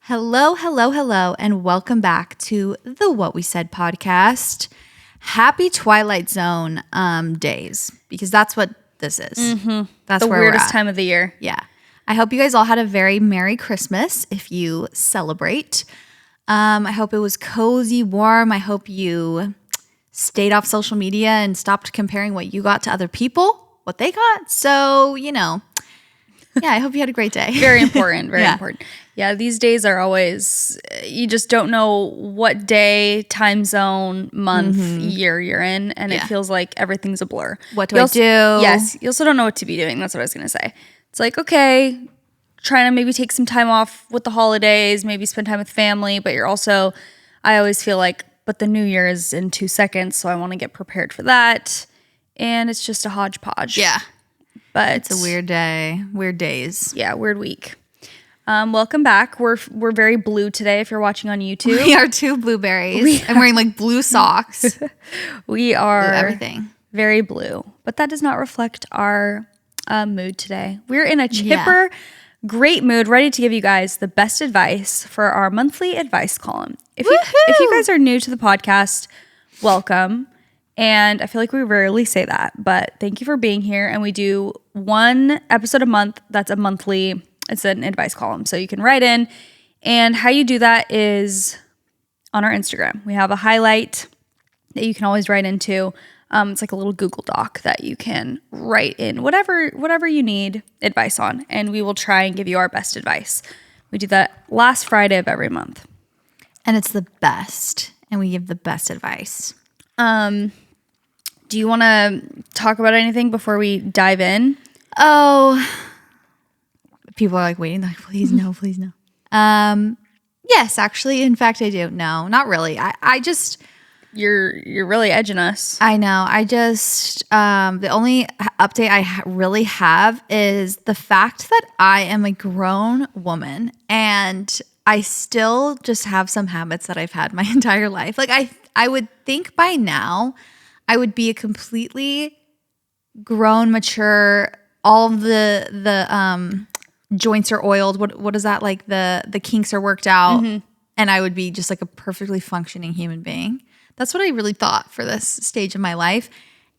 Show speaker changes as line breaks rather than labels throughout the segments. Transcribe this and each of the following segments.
Hello, hello, hello, and welcome back to the What We Said podcast. Happy Twilight Zone days, because that's what this is.
Mm-hmm.
That's
the
where
weirdest
we're at.
time of the year.
Yeah. I hope you guys all had a very Merry Christmas if you celebrate. I hope it was cozy, warm. I hope you stayed off social media and stopped comparing what you got to other people, what they got. So, yeah, I hope you had a great day.
Very important, very
Yeah.
important. Yeah, these days are always, you just don't know what day, time zone, month, year you're in, and it feels like everything's a blur.
What do I do?
Yes, you also don't know what to be doing. That's what I was going to say. It's like, okay, trying to maybe take some time off with the holidays, maybe spend time with family, but you're also, I always feel like, but the new year is in 2 seconds, so I want to get prepared for that. And it's just a hodgepodge.
Yeah.
But
It's a weird day, weird days.
Yeah, weird week. Welcome back. We're very blue today if you're watching on YouTube.
We are two blueberries. I'm wearing like blue socks.
We are
Blue everything.
very blue, but that does not reflect our mood today. We're in a chipper, great mood, ready to give you guys the best advice for our monthly advice column. If you guys are new to the podcast, welcome. And I feel like we rarely say that, but thank you for being here. And we do one episode a month. That's a monthly, it's an advice column. So you can write in. And how you do that is on our Instagram. We have a highlight that you can always write into. It's like a little Google Doc that you can write in whatever you need advice on. And we will try and give you our best advice. We do that last Friday of every month.
And it's the best. And we give the best advice.
Do you want to talk about anything before we dive in?
Oh, people are like waiting. Like, please no, please no. Yes, actually, in fact, I do. No, not really. I just.
You're really edging us.
I know. I just the only update I really have is the fact that I am a grown woman and I still just have some habits that I've had my entire life. Like I would think by now I would be a completely grown, mature, all of the joints are oiled. What is that, like the kinks are worked out, and I would be just like a perfectly functioning human being. That's what I really thought for this stage of my life,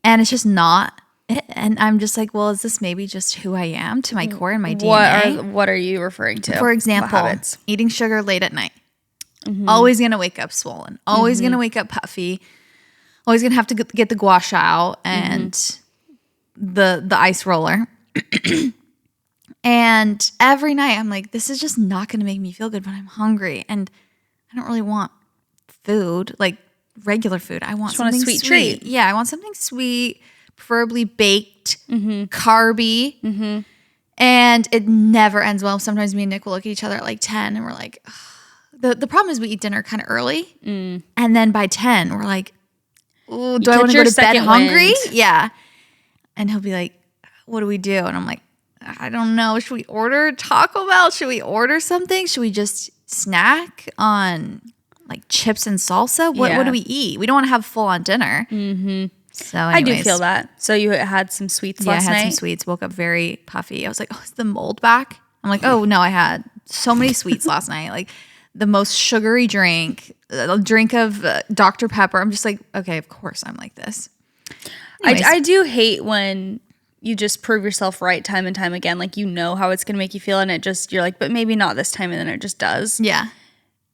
and it's just not. And I'm just like, well, is this maybe just who I am to my core and my DNA?
What are you referring to?
For example, eating sugar late at night. Always gonna wake up swollen. Always gonna wake up puffy. Always gonna have to get the gua sha out and the ice roller. And every night I'm like, this is just not gonna make me feel good, but I'm hungry and I don't really want food, like regular food. I want something
sweet treat.
Yeah, I want something sweet, preferably baked, carby. And it never ends well. Sometimes me and Nick will look at each other at like 10 and we're like, ugh. The problem is we eat dinner kind of early. And then by 10, we're like, ooh, do I want to go to bed hungry? Yeah. And he'll be like, what do we do? And I'm like, I don't know. Should we order Taco Bell? Should we order something? Should we just snack on like chips and salsa? What do we eat? We don't want to have full on dinner. So anyways.
I do feel that. So you had some sweets last night?
Yeah, I had some sweets. Woke up very puffy. I was like, oh, is the mold back? I'm like, oh, no, I had so many sweets last night. Like the most sugary drink, a drink of Dr. Pepper. I'm just like, okay, of course I'm like this.
I do hate when you just prove yourself right time and time again. Like, you know how it's going to make you feel, and you're like, but maybe not this time, and then it just does.
Yeah.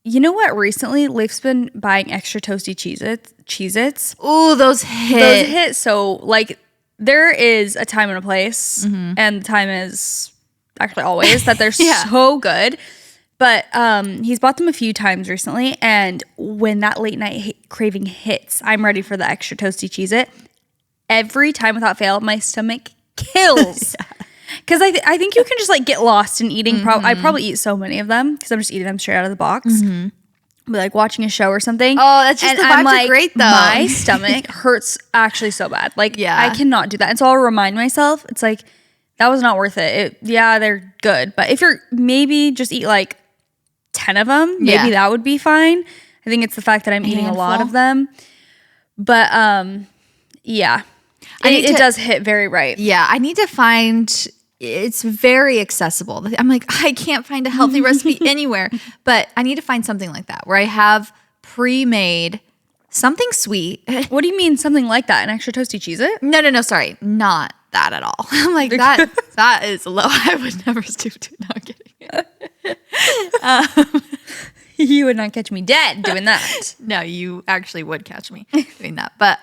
You know what? Recently, Leif's been buying extra toasty Cheez-Its.
Ooh, those hit.
So, like, there is a time and a place, and the time is actually always that they're so good. But he's bought them a few times recently, and when that late night craving hits, I'm ready for the extra toasty Cheez-It. Every time without fail, my stomach kills. Because I think you can just like get lost in eating. I probably eat so many of them because I'm just eating them straight out of the box. But like watching a show or something.
Oh, that's just the vibes are great though.
My stomach hurts actually so bad. Like I cannot do that. And so I'll remind myself, it's like, that was not worth it. They're good. But if you're maybe just eat like 10 of them, maybe that would be fine. I think it's the fact that I'm eating a lot of them. But yeah. It does hit very right.
Yeah, I need to find it's very accessible. I'm like, I can't find a healthy recipe anywhere, but I need to find something like that where I have pre-made something sweet.
What do you mean something like that? An extra toasty Cheez-It?
No, sorry. Not that at all. I'm like, that is low. I would never stoop to. No, I'm kidding.
You would not catch me dead doing that.
No, you actually would catch me doing that. But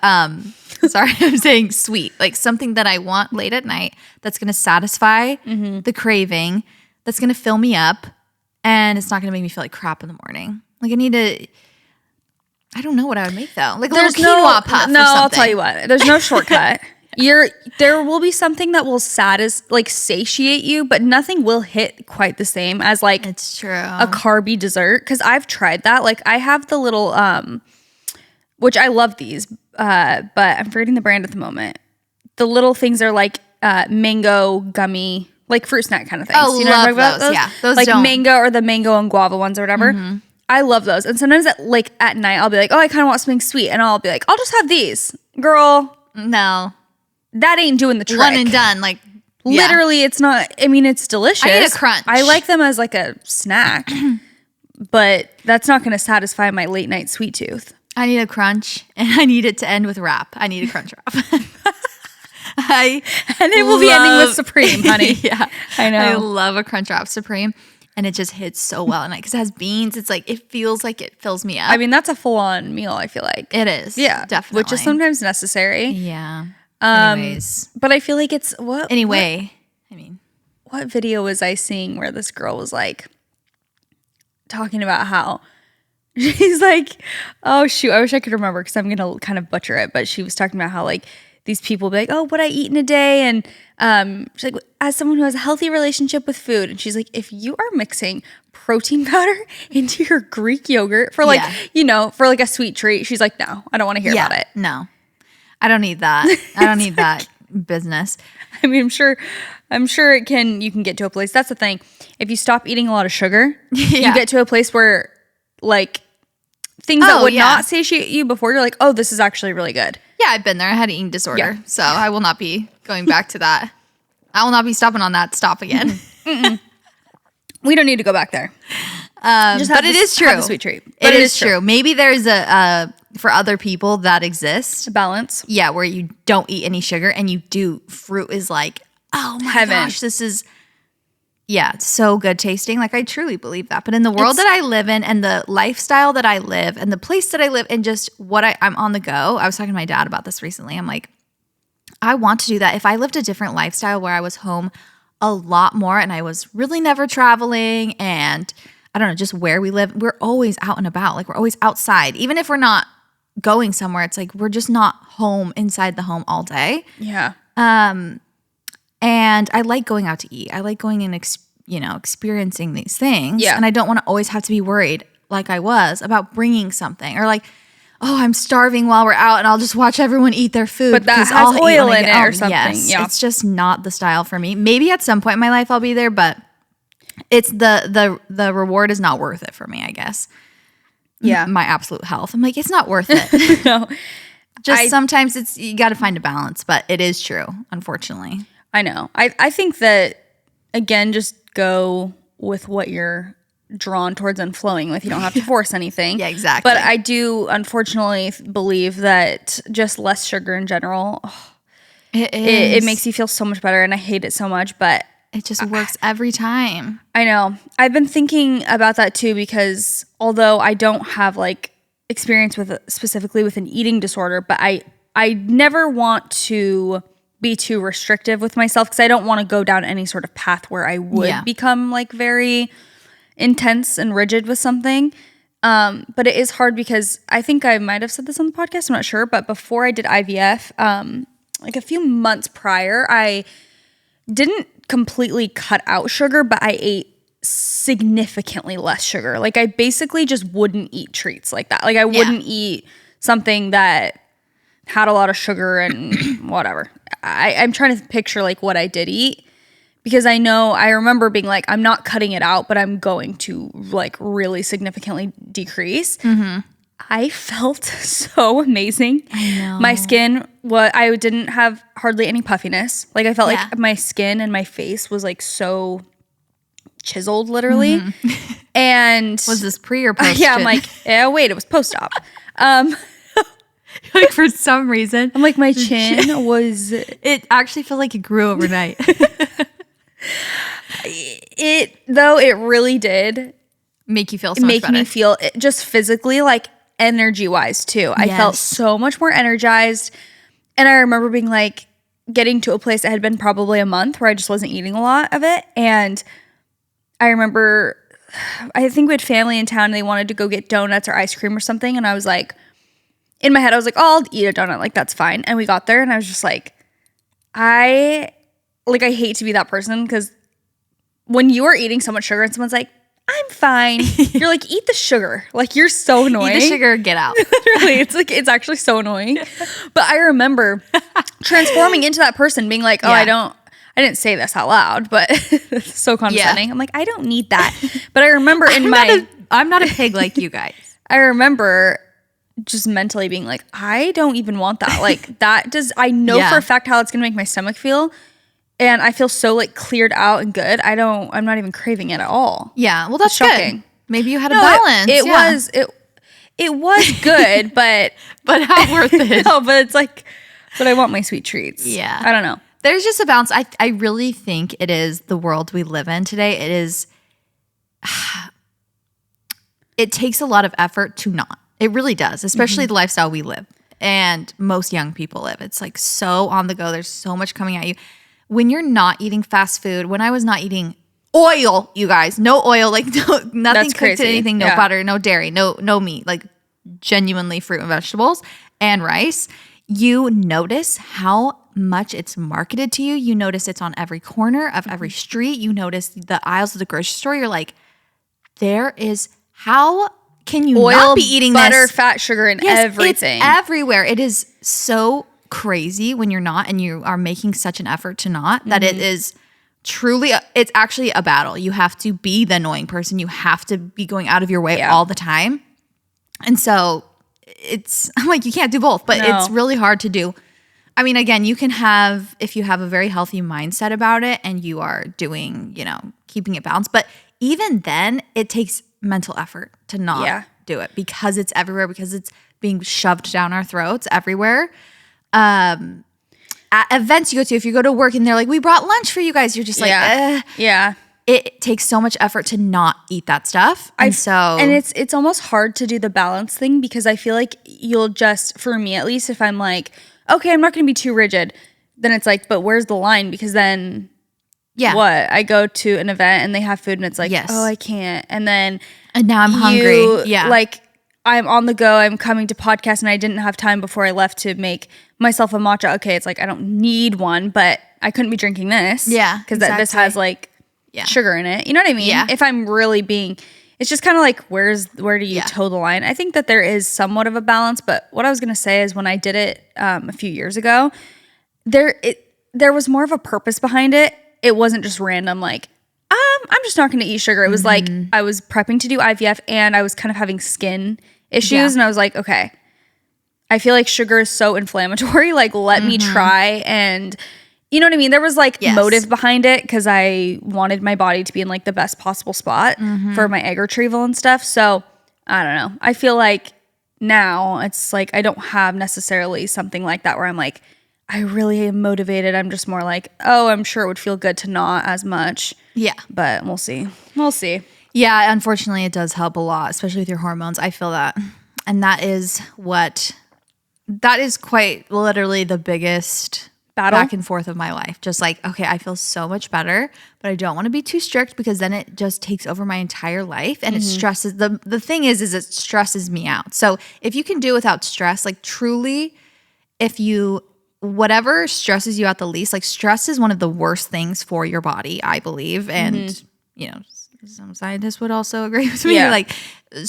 sorry, I'm saying sweet. Like something that I want late at night that's going to satisfy the craving, that's going to fill me up, and it's not going to make me feel like crap in the morning. Like I don't know what I would make though. Like a little quinoa puff or something.
I'll tell you what. There's no shortcut. There will be something that will satiate you, but nothing will hit quite the same as like
it's true.
A carby dessert. Because I've tried that. Like I have the little which I love these, but I'm forgetting the brand at the moment. The little things are like mango gummy, like fruit snack kind of things.
Oh,
you know
love
what I'm talking about?
those. Yeah, those
like
don't.
mango or the mango and guava ones or whatever. Mm-hmm. I love those. And sometimes at night I'll be like, oh, I kind of want something sweet, and I'll be like, I'll just have these, girl.
No.
That ain't doing the trick.
One and done. Like
literally, it's not. I mean, it's delicious.
I need a crunch.
I like them as like a snack, but that's not going to satisfy my late night sweet tooth.
I need a crunch, and I need it to end with wrap. I need a crunch wrap.
And it will be ending with Supreme, honey.
Yeah,
I know.
I love a crunch wrap Supreme, and it just hits so well at night because it has beans. It's like it feels like it fills me up.
I mean, that's a full on meal. I feel like
it is.
Yeah,
definitely.
Which is sometimes necessary.
Yeah. Anyways,
but I feel like it's what
anyway. I mean,
what video was I seeing where this girl was like talking about how she's like, oh shoot, I wish I could remember because I'm gonna kind of butcher it, but she was talking about how like these people be like, oh, what I eat in a day, and she's like, as someone who has a healthy relationship with food, and she's like, if you are mixing protein powder into your Greek yogurt for like for like a sweet treat, she's like, no, I don't want to hear about it.
No. I don't need that. I don't need that business.
I mean, I'm sure you can get to a place. That's the thing. If you stop eating a lot of sugar, you get to a place where like things that would not satiate you before, you're like, oh, this is actually really good.
Yeah, I've been there. I had an eating disorder. So I will not be going back to that. I will not be stopping on that stop again.
Mm-mm. We don't need to go back there.
But it is true.
Have the sweet treat.
It is true. Maybe there's a for other people that exists.
A balance.
Yeah, where you don't eat any sugar and you do. Fruit is like, oh my gosh, this is, so good tasting. Like I truly believe that. But in the world that I live in and the lifestyle that I live and the place that I live and just what I'm on the go. I was talking to my dad about this recently. I'm like, I want to do that. If I lived a different lifestyle where I was home a lot more and I was really never traveling and I don't know, just where we live, we're always out and about. Like we're always outside. Even if we're not going somewhere, it's like we're just not home inside the home all day.
Yeah.
And I like going out to eat. I like going and experiencing these things.
Yeah.
And I don't want to always have to be worried like I was about bringing something or like, oh, I'm starving while we're out and I'll just watch everyone eat their food.
But that has oil in it or something.
Yes,
yeah.
It's just not the style for me. Maybe at some point in my life I'll be there, but it's the reward is not worth it for me, I guess.
Yeah.
My absolute health. I'm like, it's not worth it.
No.
Sometimes you got to find a balance, but it is true, unfortunately.
I know. I think that, again, just go with what you're drawn towards and flowing with. You don't have to force anything.
Yeah, exactly.
But I do, unfortunately, believe that just less sugar in general, it makes you feel so much better, and I hate it so much, but
it just works every time.
I know. I've been thinking about that too because although I don't have like experience with specifically with an eating disorder, but I never want to be too restrictive with myself because I don't want to go down any sort of path where I would become like very intense and rigid with something. But it is hard because I think I might have said this on the podcast, I'm not sure, but before I did IVF, like a few months prior, I didn't completely cut out sugar, but I ate significantly less sugar. Like I basically just wouldn't eat treats like that. Like I wouldn't eat something that had a lot of sugar and whatever. I'm trying to picture like what I did eat because I remember being like, I'm not cutting it out, but I'm going to like really significantly decrease.
Mm-hmm.
I felt so amazing.
I know.
My skin, I didn't have hardly any puffiness. Like I felt like my skin and my face was like so chiseled literally. And
was this pre or post?
Yeah, I'm like, wait, it was post-op.
Like for some reason.
I'm like, my chin was...
It actually felt like it grew overnight.
It really did
make you feel so much better.
Me feel just physically, like energy-wise too. I felt so much more energized. And I remember being like, getting to a place that had been probably a month where I just wasn't eating a lot of it. And I remember, I think we had family in town and they wanted to go get donuts or ice cream or something. And I was like, in my head, I was like, oh, I'll eat a donut. Like, that's fine. And we got there and I was just like, I hate to be that person because when you are eating so much sugar and someone's like, I'm fine. You're like, eat the sugar. Like, you're so annoying.
Eat the sugar, get out.
Literally, it's actually so annoying. But I remember transforming into that person being like, oh, I didn't say this out loud, but it's so condescending. I'm like, I don't need that. But I remember
I'm not a pig like you guys.
I remember just mentally being like, I don't even want that. Like I know for a fact how it's going to make my stomach feel. And I feel so like cleared out and good. I'm not even craving it at all.
Yeah. Well, that's
shocking.
Good. Maybe you had a balance.
It was good, but
but how worth it?
No, but it's like, but I want my sweet treats.
Yeah.
I don't know.
There's just a balance. I really think it is the world we live in today. It takes a lot of effort to not. It really does, especially the lifestyle we live and most young people live. It's like so on the go. There's so much coming at you. When you're not eating fast food, when I was not eating oil, you guys, no oil, like nothing cooked in anything, no butter, no dairy, no meat, like genuinely fruit and vegetables and rice, you notice how much it's marketed to you. You notice it's on every corner of every street. You notice the aisles of the grocery store. You're like, how can you not be eating
butter,
this?
Fat, sugar, and everything.
It's everywhere. It is so crazy when you're not and you are making such an effort to not that it is truly, it's actually a battle. You have to be the annoying person. You have to be going out of your way all the time. And so I'm like, you can't do both, but it's really hard to do. I mean, again, you can have, if you have a very healthy mindset about it and you are doing, keeping it balanced, but even then it takes mental effort to not do it because it's everywhere, because it's being shoved down our throats everywhere. At events you go to, if you go to work and they're like, we brought lunch for you guys, you're just like, it takes so much effort to not eat that stuff. And
it's almost hard to do the balance thing because I feel like you'll just, for me at least, if I'm like, okay, I'm not going to be too rigid, then it's like, but where's the line? Because then what? I go to an event and they have food and it's like, oh, I can't. And
now I'm hungry. Yeah.
Like, I'm on the go. I'm coming to podcast and I didn't have time before I left to make myself a matcha. Okay, it's like I don't need one, but I couldn't be drinking this.
Yeah,
because this has like sugar in it. You know what I mean? Yeah. If I'm really being, it's just kind of like where do you toe the line? I think that there is somewhat of a balance, but what I was gonna say is when I did it a few years ago, there was more of a purpose behind it. It wasn't just random like, I'm just not going to eat sugar. It was like I was prepping to do IVF and I was kind of having skin issues and I was like, okay, I feel like sugar is so inflammatory. Like, let me try. And you know what I mean? There was like motive behind it because I wanted my body to be in like the best possible spot for my egg retrieval and stuff. So I don't know. I feel like now it's like I don't have necessarily something like that where I'm like, I really am motivated. I'm just more like, oh, I'm sure it would feel good to not as much. Yeah. But we'll see. We'll see.
Yeah, unfortunately, it does help a lot, especially with your hormones. I feel that. And that is quite literally the biggest battle back and forth of my life. Just like, okay, I feel so much better, but I don't want to be too strict because then it just takes over my entire life and it stresses. The thing is it stresses me out. So if you can do it without stress, like truly, whatever stresses you out the least, like stress is one of the worst things for your body, I believe. And, some scientists would also agree with me. Like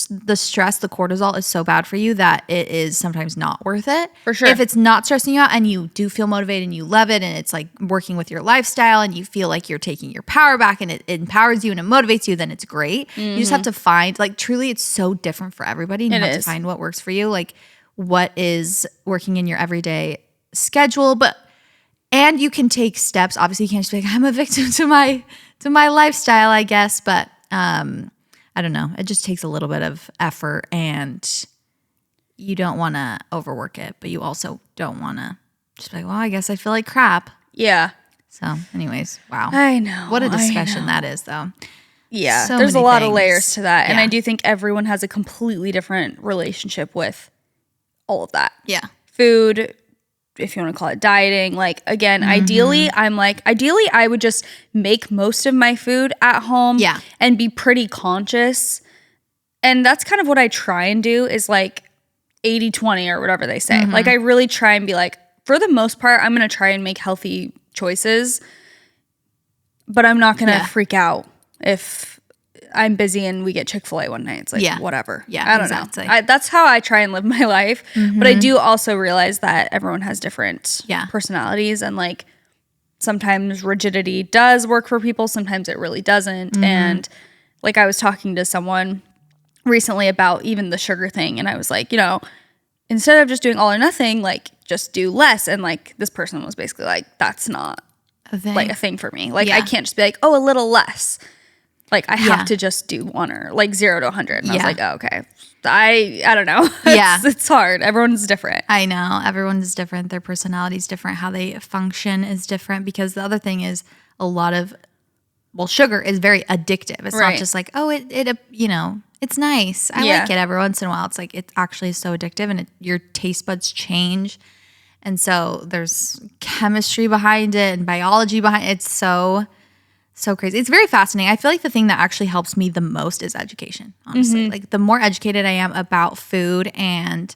the stress, the cortisol is so bad for you that it is sometimes not worth it.
For sure.
If it's not stressing you out and you do feel motivated and you love it and it's like working with your lifestyle and you feel like you're taking your power back and it empowers you and it motivates you, then it's great. You just have to find, like, truly it's so different for everybody. And you have to find what works for you, like what is working in your everyday schedule. And you can take steps. Obviously, you can't just be like, I'm a victim to my lifestyle, I guess. But I don't know. It just takes a little bit of effort, and you don't want to overwork it, but you also don't want to just be like, well, I guess I feel like crap.
Yeah.
So anyways, wow.
I know.
What a discussion that is, though.
Yeah.
So
there's a
many
lot of
things.
layers to that. And
Yeah.
I do think everyone has a completely different relationship with all of that.
Yeah.
Food, if you want to call it dieting, like, again, ideally I would just make most of my food at home and be pretty conscious. And that's kind of what I try and do, is like 80-20 or whatever they say. Like, I really try and be like, for the most part, I'm going to try and make healthy choices, but I'm not going to freak out if I'm busy and we get Chick-fil-A one night. It's like, whatever.
Yeah,
I don't know. That's how I try and live my life. But I do also realize that everyone has different personalities, and like sometimes rigidity does work for people. Sometimes it really doesn't. And like, I was talking to someone recently about even the sugar thing, and I was like, instead of just doing all or nothing, like, just do less. And like, this person was basically like, that's not like a thing for me. Like, I can't just be like, oh, a little less. Like, I have to just do 1 or like 0 to 100. And I was like, oh, okay. I don't know. It's hard. Everyone's different.
I know. Everyone's different. Their personality is different. How they function is different. Because the other thing is, sugar is very addictive. It's not just like, oh, it it's nice. I like it every once in a while. It's like, it actually is so addictive, and your taste buds change. And so there's chemistry behind it and biology behind it. It's so crazy. It's very fascinating. I feel like the thing that actually helps me the most is education, honestly. Like, the more educated I am about food and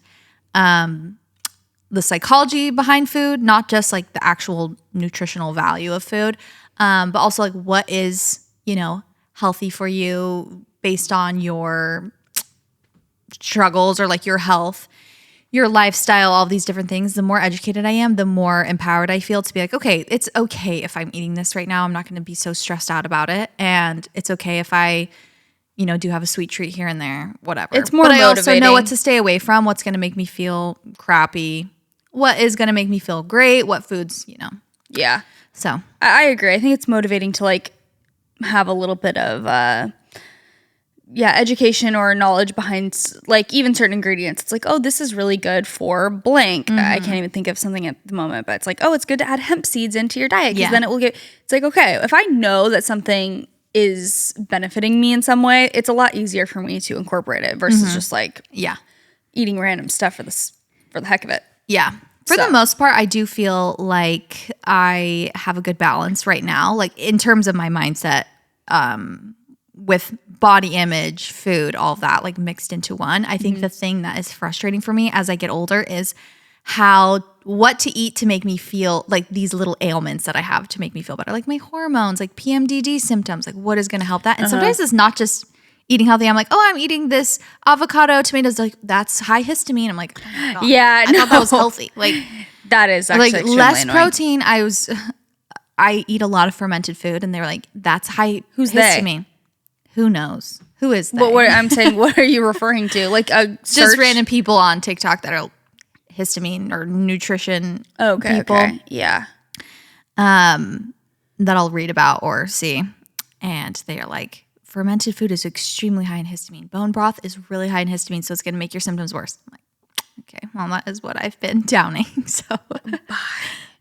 the psychology behind food, not just like the actual nutritional value of food, but also like what is, healthy for you based on your struggles or like your health, your lifestyle, all these different things. The more educated I am, the more empowered I feel to be like, okay, it's okay if I'm eating this right now. I'm not going to be so stressed out about it. And it's okay if I, do have a sweet treat here and there, whatever.
It's more
motivating.
motivating.
I also know what to stay away from, what's going to make me feel crappy, what is going to make me feel great, what foods,
Yeah.
So
I agree. I think it's motivating to like have a little bit of education or knowledge behind like even certain ingredients. It's like, oh, this is really good for blank. I can't even think of something at the moment, but it's like, oh, it's good to add hemp seeds into your diet, because then it will it's like, okay, if I know that something is benefiting me in some way, it's a lot easier for me to incorporate it versus just like eating random stuff for the heck of it.
Yeah. For the most part, I do feel like I have a good balance right now, like in terms of my mindset, with body image, food, all of that, like mixed into one. I think the thing that is frustrating for me as I get older is what to eat to make me feel like these little ailments that I have to make me feel better, like my hormones, like PMDD symptoms, like what is going to help that? And sometimes it's not just eating healthy. I'm like, oh, I'm eating this avocado, tomatoes, like that's high histamine. I'm like, oh my God.
Yeah,
I thought that was healthy. Like,
that is actually
like less
annoying.
protein. I eat a lot of fermented food, and they were like, that's high histamine. Who knows? Who is they?
What I'm saying, what are you referring to? Like a
just random people on TikTok that are histamine or nutrition people.
Okay. Yeah.
That I'll read about or see. And they are like, fermented food is extremely high in histamine. Bone broth is really high in histamine, so it's going to make your symptoms worse. I'm like, okay, well, that is what I've been downing. So,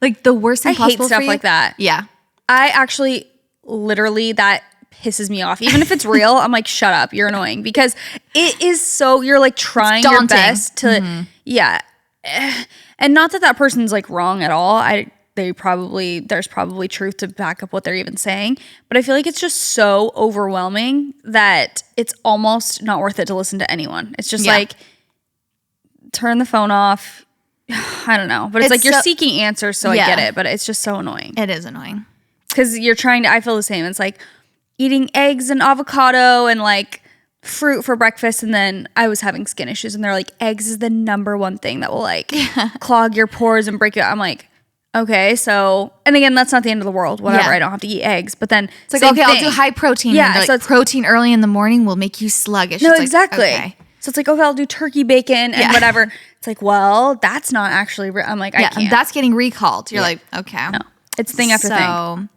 like the worst thing possible
hate stuff
for you.
like that.
Yeah.
I actually, literally, that pisses me off. Even if it's real, I'm like, shut up, you're annoying. Because it is so, you're like trying your best to, and not that person's like wrong at all. There's probably truth to back up what they're even saying. But I feel like it's just so overwhelming that it's almost not worth it to listen to anyone. It's just like, turn the phone off. I don't know. But it's like you're seeking answers, so I get it. But it's just so annoying.
It is annoying.
Because you're trying to, I feel the same. It's like eating eggs and avocado and like fruit for breakfast, and then I was having skin issues, and they're like, eggs is the number one thing that will like clog your pores and break it. I'm like, okay, so, and again, that's not the end of the world. Whatever, I don't have to eat eggs. But then
it's like, okay, I'll do high protein. Yeah, so protein early in the morning will make you sluggish.
No,
it's
exactly.
Like, okay.
So it's like, okay, I'll do turkey bacon and whatever. It's like, well, that's not actually. I'm like, I can't.
That's getting recalled. You're like, okay,
no, it's thing after thing.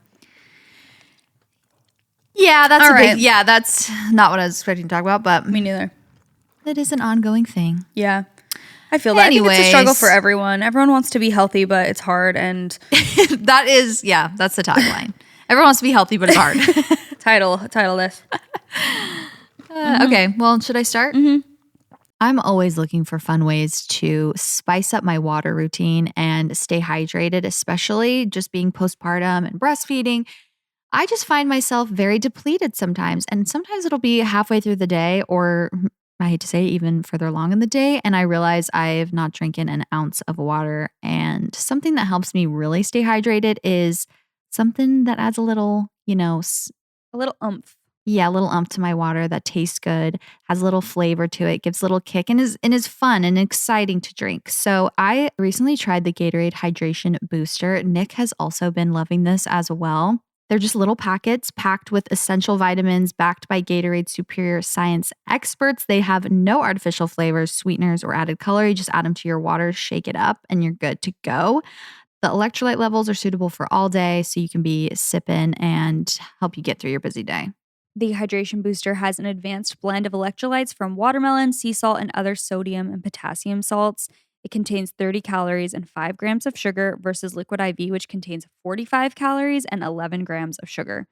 Yeah, that's all right. That's not what I was expecting to talk about, but
me neither.
It is an ongoing thing.
Yeah. I feel that. Anyways, I think it's a struggle for everyone. Everyone wants to be healthy, but it's hard. And
that's the tagline. Everyone wants to be healthy, but it's hard.
Title this.
Okay, well, should I start?
Mm-hmm.
I'm always looking for fun ways to spice up my water routine and stay hydrated, especially just being postpartum and breastfeeding. I just find myself very depleted sometimes, and sometimes it'll be halfway through the day, or I hate to say even further along in the day, and I realize I've not drinking an ounce of water. And something that helps me really stay hydrated is something that adds a little,
a little oomph.
Yeah, a little oomph to my water that tastes good, has a little flavor to it, gives a little kick, and is fun and exciting to drink. So I recently tried the Gatorade Hydration Booster. Nick has also been loving this as well. They're just little packets packed with essential vitamins backed by Gatorade's superior science experts. They have no artificial flavors, sweeteners, or added color. You just add them to your water, shake it up, and you're good to go. The electrolyte levels are suitable for all day, so you can be sipping and help you get through your busy day.
The hydration booster has an advanced blend of electrolytes from watermelon, sea salt, and other sodium and potassium salts. It contains 30 calories and 5 grams of sugar versus Liquid IV, which contains 45 calories and 11 grams of sugar.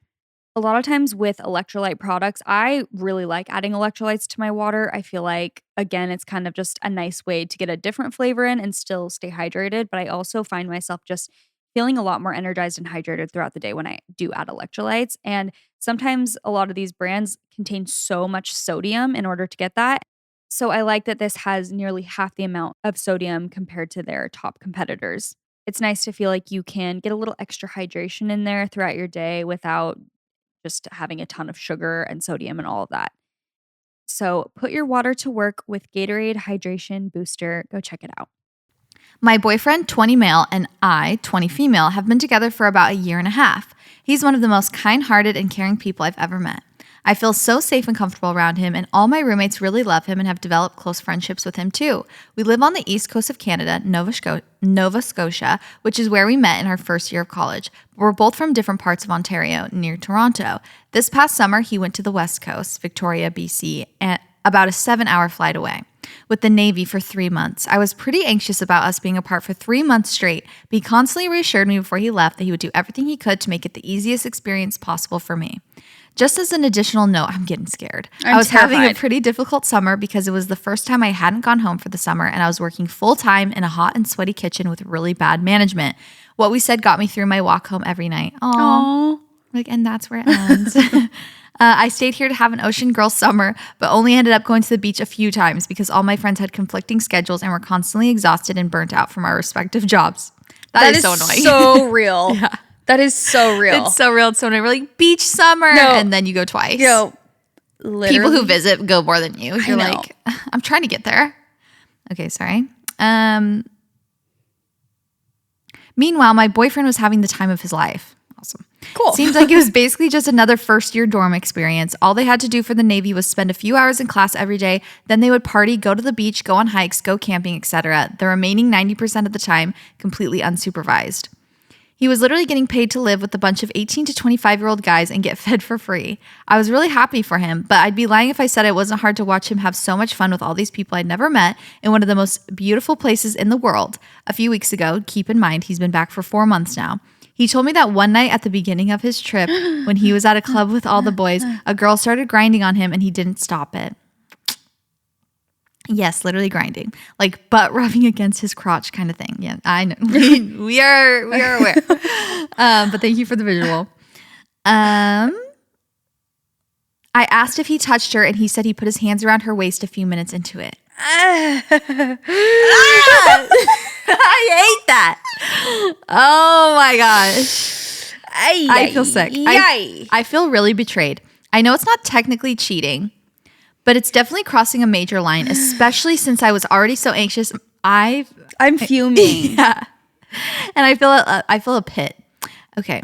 A lot of times with electrolyte products, I really like adding electrolytes to my water. I feel like, again, it's kind of just a nice way to get a different flavor in and still stay hydrated. But I also find myself just feeling a lot more energized and hydrated throughout the day when I do add electrolytes. And sometimes a lot of these brands contain so much sodium in order to get that. So I like that this has nearly half the amount of sodium compared to their top competitors. It's nice to feel like you can get a little extra hydration in there throughout your day without just having a ton of sugar and sodium and all of that. So put your water to work with Gatorade Hydration Booster. Go check it out.
My boyfriend, 20 male, and I, 20 female, have been together for about a year and a half. He's one of the most kind-hearted and caring people I've ever met. I feel so safe and comfortable around him, and all my roommates really love him and have developed close friendships with him too. We live on the east coast of Canada, Nova Scotia, which is where we met in our first year of college. We're both from different parts of Ontario, near Toronto. This past summer, he went to the west coast, Victoria, BC, and about a 7-hour flight away, with the Navy for 3 months. I was pretty anxious about us being apart for 3 months straight, but he constantly reassured me before he left that he would do everything he could to make it the easiest experience possible for me. Just as an additional note, I'm getting scared. I was having a pretty difficult summer because it was the first time I hadn't gone home for the summer, and I was working full-time in a hot and sweaty kitchen with really bad management. What we said got me through my walk home every night. Aww. And that's where it ends. I stayed here to have an ocean girl summer, but only ended up going to the beach a few times because all my friends had conflicting schedules and were constantly exhausted and burnt out from our respective jobs. That is so annoying.
So real. Yeah. That is so real.
It's so real. It's so annoying. We're like, beach summer, and then you go twice.
Literally.
People who visit go more than you. You're like, I'm trying to get there. Okay, sorry. Meanwhile, my boyfriend was having the time of his life. Awesome.
Cool.
Seems like it was basically just another first-year dorm experience. All they had to do for the Navy was spend a few hours in class every day. Then they would party, go to the beach, go on hikes, go camping, etc. The remaining 90% of the time, completely unsupervised. He was literally getting paid to live with a bunch of 18 to 25-year-old guys and get fed for free. I was really happy for him, but I'd be lying if I said it wasn't hard to watch him have so much fun with all these people I'd never met in one of the most beautiful places in the world. A few weeks ago, keep in mind, he's been back for 4 months now. He told me that one night at the beginning of his trip, when he was at a club with all the boys, a girl started grinding on him and he didn't stop it. Yes, literally grinding, like butt rubbing against his crotch kind of thing. Yeah, I know. We are aware. But thank you for the visual. I asked if he touched her and he said he put his hands around her waist a few minutes into it. I hate that. Oh my gosh. I feel sick. I feel really betrayed. I know it's not technically cheating, but it's definitely crossing a major line, especially since I was already so anxious. I'm
fuming.
Yeah. And I feel a pit. Okay.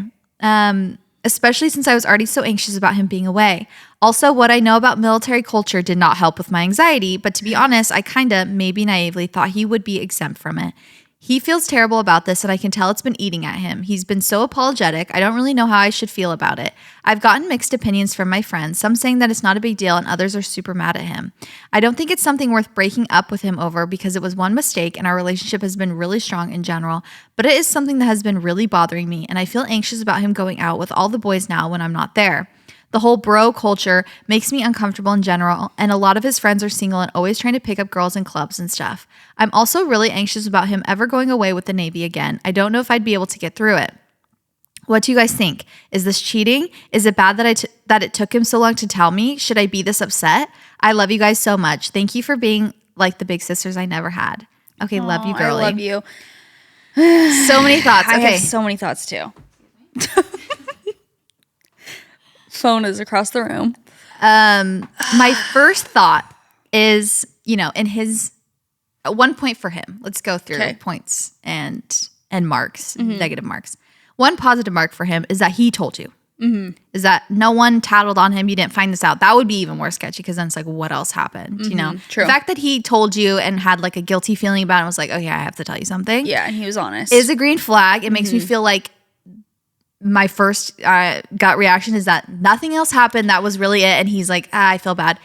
Especially since I was already so anxious about him being away. Also, what I know about military culture did not help with my anxiety, but to be honest, I kinda, maybe naively, thought he would be exempt from it. He feels terrible about this, and I can tell it's been eating at him. He's been so apologetic. I don't really know how I should feel about it. I've gotten mixed opinions from my friends, some saying that it's not a big deal, and others are super mad at him. I don't think it's something worth breaking up with him over because it was one mistake, and our relationship has been really strong in general, but it is something that has been really bothering me, and I feel anxious about him going out with all the boys now when I'm not there. The whole bro culture makes me uncomfortable in general, and a lot of his friends are single and always trying to pick up girls in clubs and stuff. I'm also really anxious about him ever going away with the Navy again. I don't know if I'd be able to get through it. What do you guys think? Is this cheating? Is it bad that it took him so long to tell me? Should I be this upset? I love you guys so much. Thank you for being like the big sisters I never had. Okay, love you, girlie.
I love you.
So many thoughts. Okay.
I have so many thoughts too. Phone is across the room.
My first thought is, in his one point for him. Let's go through points and marks, negative marks. One positive mark for him is that he told you. Is that no one tattled on him. You didn't find this out. That would be even more sketchy because then it's like, what else happened?
True.
The fact that he told you and had like a guilty feeling about it and was like, okay, I have to tell you something.
Yeah, and he was honest.
Is a green flag. It makes me feel like my first gut reaction is that nothing else happened. That was really it. And he's like, I feel bad.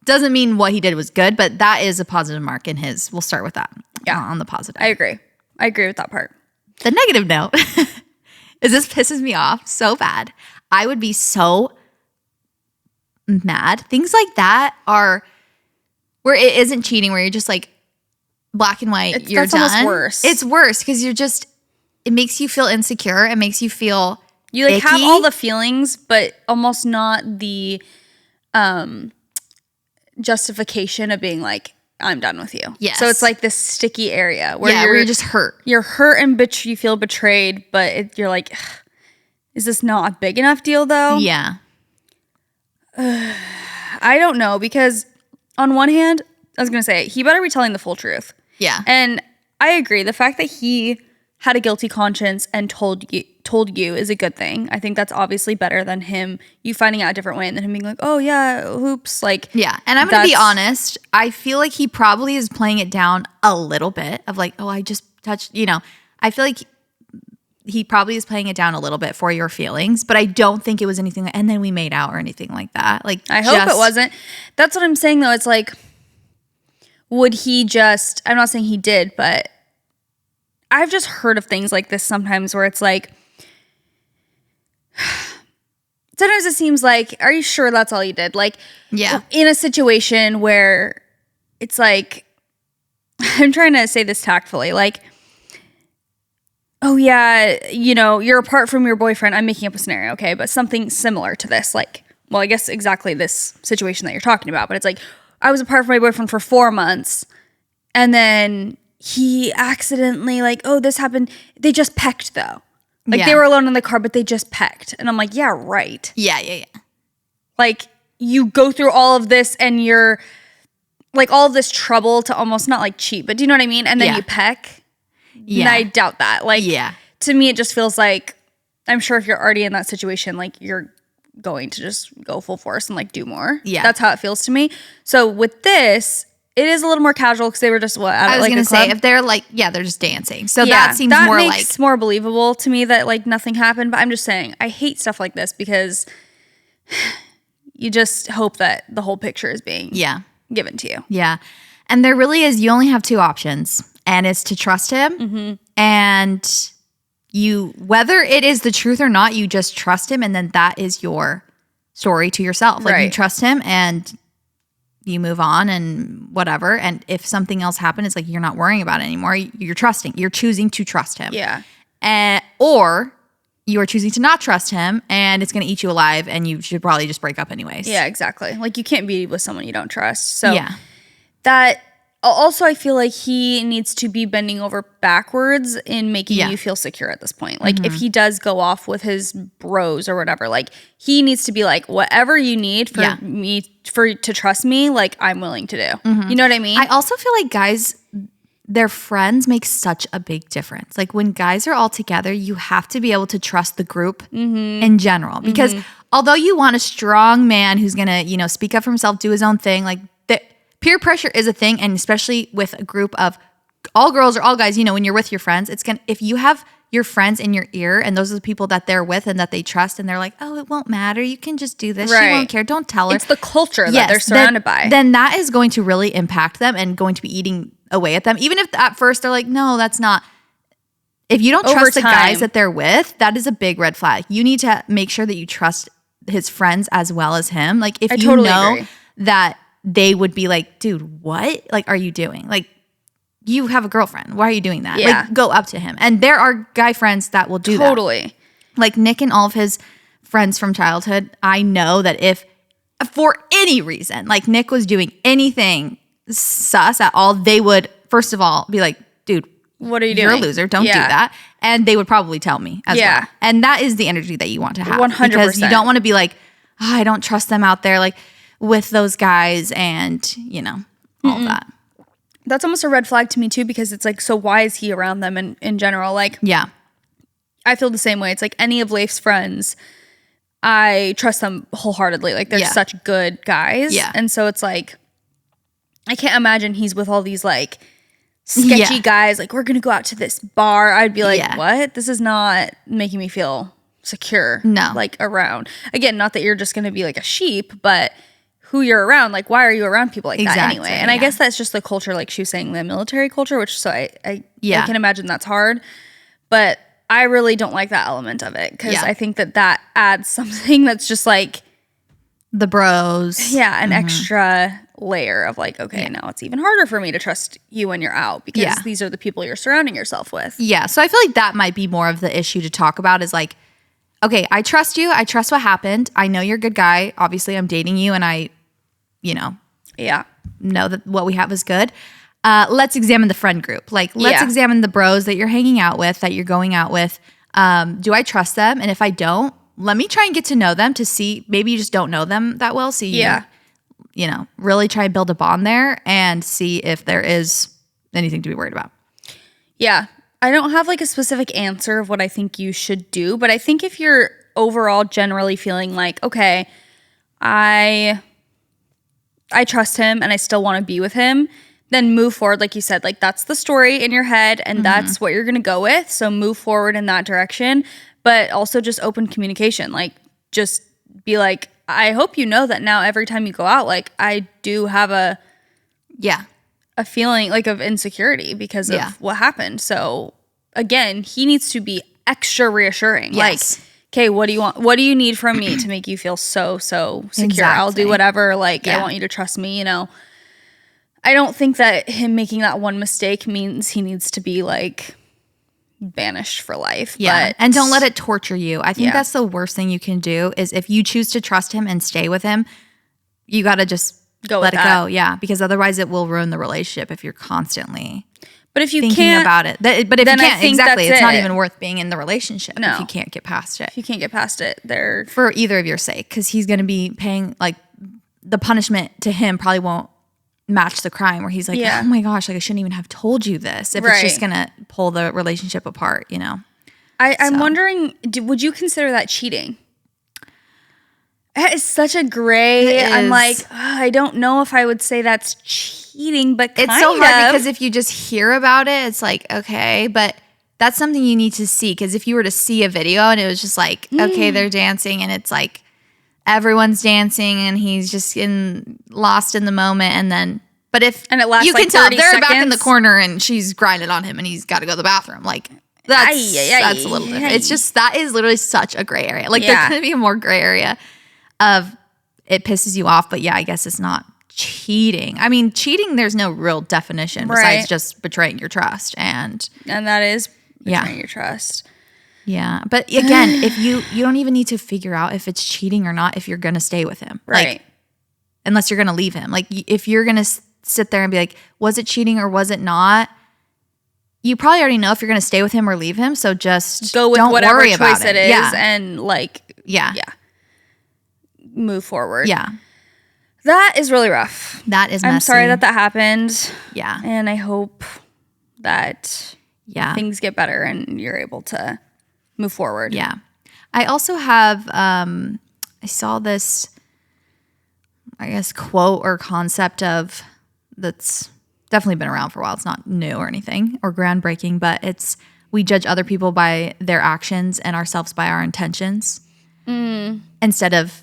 Doesn't mean what he did was good, but that is a positive mark in his. We'll start with that.
Yeah.
On the positive.
I agree with that part.
The negative note is this pisses me off so bad. I would be so mad. Things like that are where it isn't cheating, where you're just like black and white. You're done.
That's almost worse.
It's worse because it makes you feel insecure. It makes you feel
you like
icky.
have all the feelings, but almost not the justification of being like, I'm done with you.
Yes.
So it's like this sticky area where
where you're just hurt.
You're hurt and you feel betrayed, but you're like, is this not a big enough deal though?
Yeah.
I don't know, because on one hand, I was going to say, he better be telling the full truth.
Yeah.
And I agree. The fact that he had a guilty conscience and told you is a good thing. I think that's obviously better than you finding out a different way and then him being like, oh yeah, oops. Like,
yeah. And I'm going to be honest. I feel like he probably is playing it down a little bit of like, oh, I just touched, I feel like he probably is playing it down a little bit for your feelings, but I don't think it was anything like, and then we made out or anything like that. Like,
I hope it wasn't. That's what I'm saying though. It's like, would he just, I'm not saying he did, but I've just heard of things like this sometimes where it's like, sometimes it seems like, are you sure that's all you did? Like,
yeah,
in a situation where it's like, I'm trying to say this tactfully, like, oh yeah, you're apart from your boyfriend. I'm making up a scenario, okay? But something similar to this, like, well, I guess exactly this situation that you're talking about, but it's like, I was apart from my boyfriend for 4 months, and then he accidentally, like, oh, this happened. They just pecked, though. Like, they were alone in the car, but they just pecked. And I'm like, yeah, right.
Yeah.
Like, you go through all of this, and you're, like, all of this trouble to almost not, like, cheat, but do you know what I mean? And then you peck. Yeah. And I doubt that. Like, to me, it just feels like, I'm sure if you're already in that situation, like, you're going to just go full force and, like, do more. Yeah. That's how it feels to me. So with this, it is a little more casual because they were just, I was going to
say, if they're like, they're just dancing. So that seems more like. That makes
more believable to me that, like, nothing happened. But I'm just saying, I hate stuff like this because you just hope that the whole picture is being given to you.
Yeah. And there really is, you only have two options. And it's to trust him, and whether it is the truth or not, you just trust him, and then that is your story to yourself. Like, you trust him, and you move on, and whatever. And if something else happened, it's like you're not worrying about it anymore. You're choosing to trust him. Yeah. Or you are choosing to not trust him, and it's going to eat you alive, and you should probably just break up anyways.
Yeah, exactly. Like, you can't be with someone you don't trust. So that Also, I feel like he needs to be bending over backwards in making you feel secure at this point. Like, if he does go off with his bros or whatever, like, he needs to be like, whatever you need for me to trust me, like, I'm willing to do. You know what I mean?
I also feel like guys, their friends make such a big difference. Like, when guys are all together, you have to be able to trust the group in general. Because although you want a strong man who's going to, speak up for himself, do his own thing, like, peer pressure is a thing, and especially with a group of all girls or all guys, when you're with your friends, if you have your friends in your ear and those are the people that they're with and that they trust and they're like, oh, it won't matter. You can just do this. She won't care. Don't tell her.
It's the culture that they're surrounded by.
Then that is going to really impact them and going to be eating away at them. Even if at first they're like, no, that's not. If you don't trust the guys that they're with, that is a big red flag. You need to make sure that you trust his friends as well as him. Like, if you know that they would be like, dude, what? Like, are you doing? Like, you have a girlfriend. Why are you doing that?
Yeah.
Like, go up to him. And there are guy friends that will do that.
Totally.
Like, Nick and all of his friends from childhood, I know that if, for any reason, like, Nick was doing anything sus at all, they would, first of all, be like, dude,
what are you doing?
You're a loser. Don't do that. And they would probably tell me as well. And that is the energy that you want to have.
100%.
Because you don't want to be like, I don't trust them out there. Like, with those guys and, all that.
That's almost a red flag to me too, because it's like, so why is he around them in general? Like, I feel the same way. It's like any of Leif's friends, I trust them wholeheartedly. Like, they're such good guys. And so it's like, I can't imagine he's with all these like sketchy guys. Like, we're going to go out to this bar. I'd be like, what? This is not making me feel secure.
No.
Like, around. Again, not that you're just going to be like a sheep, but who you're around, like, why are you around people like that anyway? And I guess that's just the culture, like she was saying, the military culture, which so I can imagine that's hard. But I really don't like that element of it, because I think that adds something that's just like
the bros.
Yeah, an extra layer of like, okay, now it's even harder for me to trust you when you're out, because these are the people you're surrounding yourself with.
Yeah, so I feel like that might be more of the issue to talk about, is like, okay, I trust you. I trust what happened. I know you're a good guy. Obviously, I'm dating you, and I know that what we have is good. Let's examine the friend group. Like, let's examine the bros that you're hanging out with, that you're going out with. Do I trust them? And if I don't, let me try and get to know them to see. Maybe you just don't know them that well. So you really try and build a bond there and see if there is anything to be worried about.
Yeah. I don't have like a specific answer of what I think you should do, but I think if you're overall generally feeling like, okay, I trust him and I still want to be with him, then move forward. Like you said, like, that's the story in your head and that's what you're going to go with. So move forward in that direction, but also just open communication. Like, just be like, I hope you know that now every time you go out, like, I do have a feeling like of insecurity because of what happened. So again, he needs to be extra reassuring.
Yes.
Like, okay, what do you want? What do you need from me to make you feel so secure?
Exactly.
I'll do whatever. Like, I want you to trust me, I don't think that him making that one mistake means he needs to be like banished for life.
Yeah. And don't let it torture you. I think that's the worst thing you can do, is if you choose to trust him and stay with him, you got to just let it go. Yeah. Because otherwise it will ruin the relationship if you're constantly thinking about it. But if you can't, exactly, it's not even worth being in the relationship if you can't get past it.
If you can't get past it,
for either of your sake, because he's going to be paying, like, the punishment to him probably won't match the crime, where he's like, oh my gosh, like, I shouldn't even have told you this, if it's just going to pull the relationship apart,
I'm wondering, would you consider that cheating? It's such a gray. I'm like, I don't know if I would say that's cheating, but
it's so hard because if you just hear about it, it's like, okay, but that's something you need to see. Because if you were to see a video and it was just like, okay, they're dancing and it's like everyone's dancing and he's just lost in the moment, and then, but if
and it lasts,
you
like,
can tell
30
they're
seconds.
back in the corner and she's grinding on him and he's got to go to the bathroom, like, that's a little different. It's just, that is literally such a gray area. Like, there could be a more gray area of it pisses you off, but I guess it's not cheating. I mean, cheating, there's no real definition besides just betraying your trust, and
that is betraying your trust.
Yeah, but again, if you don't even need to figure out if it's cheating or not if you're gonna stay with him,
right?
Like, unless you're gonna leave him. Like, if you're gonna sit there and be like, was it cheating or was it not? You probably already know if you're going to stay with him or leave him. So just
go with
don't
whatever
worry
choice
about
it is
Yeah.
and like,
Yeah.
move forward.
Yeah.
That is really rough.
That is messy.
I'm sorry that happened.
Yeah.
And I hope that
Yeah.
things get better and you're able to move forward.
Yeah. I also have, I saw this, I guess, quote or concept of that's definitely been around for a while. It's not new or anything or groundbreaking, but it's we judge other people by their actions and ourselves by our intentions instead of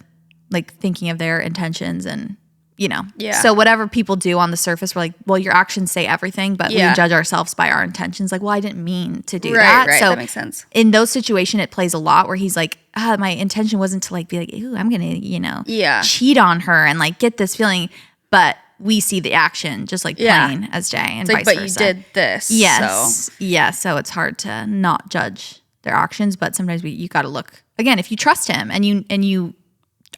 like thinking of their intentions and, you know.
Yeah.
So whatever people do on the surface, we're like, well, your actions say everything, but we judge ourselves by our intentions. Like, well, I didn't mean to do that.
Right,
so
that makes sense.
In those situations, it plays a lot where he's like, my intention wasn't to like be like, ooh, I'm going to, cheat on her and like get this feeling. But we see the action just like plain as day and
it's
vice
like,
versa.
But you did this.
Yes.
So.
Yeah. So it's hard to not judge their actions, but sometimes you got to look again, if you trust him and you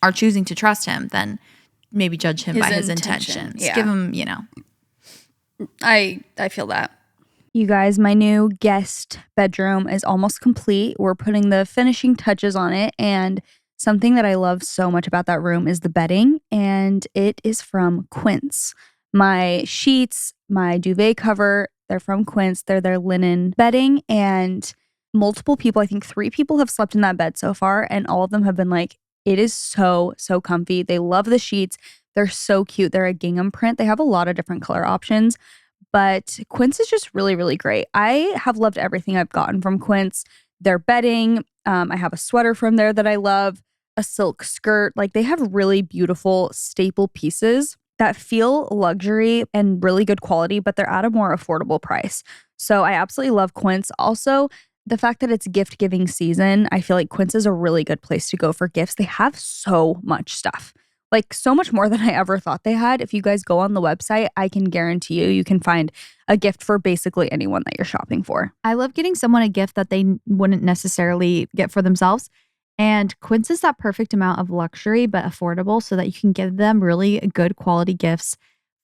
are choosing to trust him, then maybe judge him by his intentions.
Yeah.
Give him,
I feel that. You guys, my new guest bedroom is almost complete. We're putting the finishing touches on it, and something that I love so much about that room is the bedding, and it is from Quince. My sheets, my duvet cover, they're from Quince. They're their linen bedding, and multiple people, I think 3 people have slept in that bed so far, and all of them have been like, it is so, so comfy. They love the sheets. They're so cute. They're a gingham print. They have a lot of different color options, but Quince is just really, really great. I have loved everything I've gotten from Quince. Their bedding, I have a sweater from there that I love, a silk skirt. Like, they have really beautiful staple pieces that feel luxury and really good quality, but they're at a more affordable price. So I absolutely love Quince. Also, the fact that it's gift giving season, I feel like Quince is a really good place to go for gifts. They have so much stuff, like so much more than I ever thought they had. If you guys go on the website, I can guarantee you can find a gift for basically anyone that you're shopping for.
I love getting someone a gift that they wouldn't necessarily get for themselves. And Quince is that perfect amount of luxury, but affordable so that you can give them really good quality gifts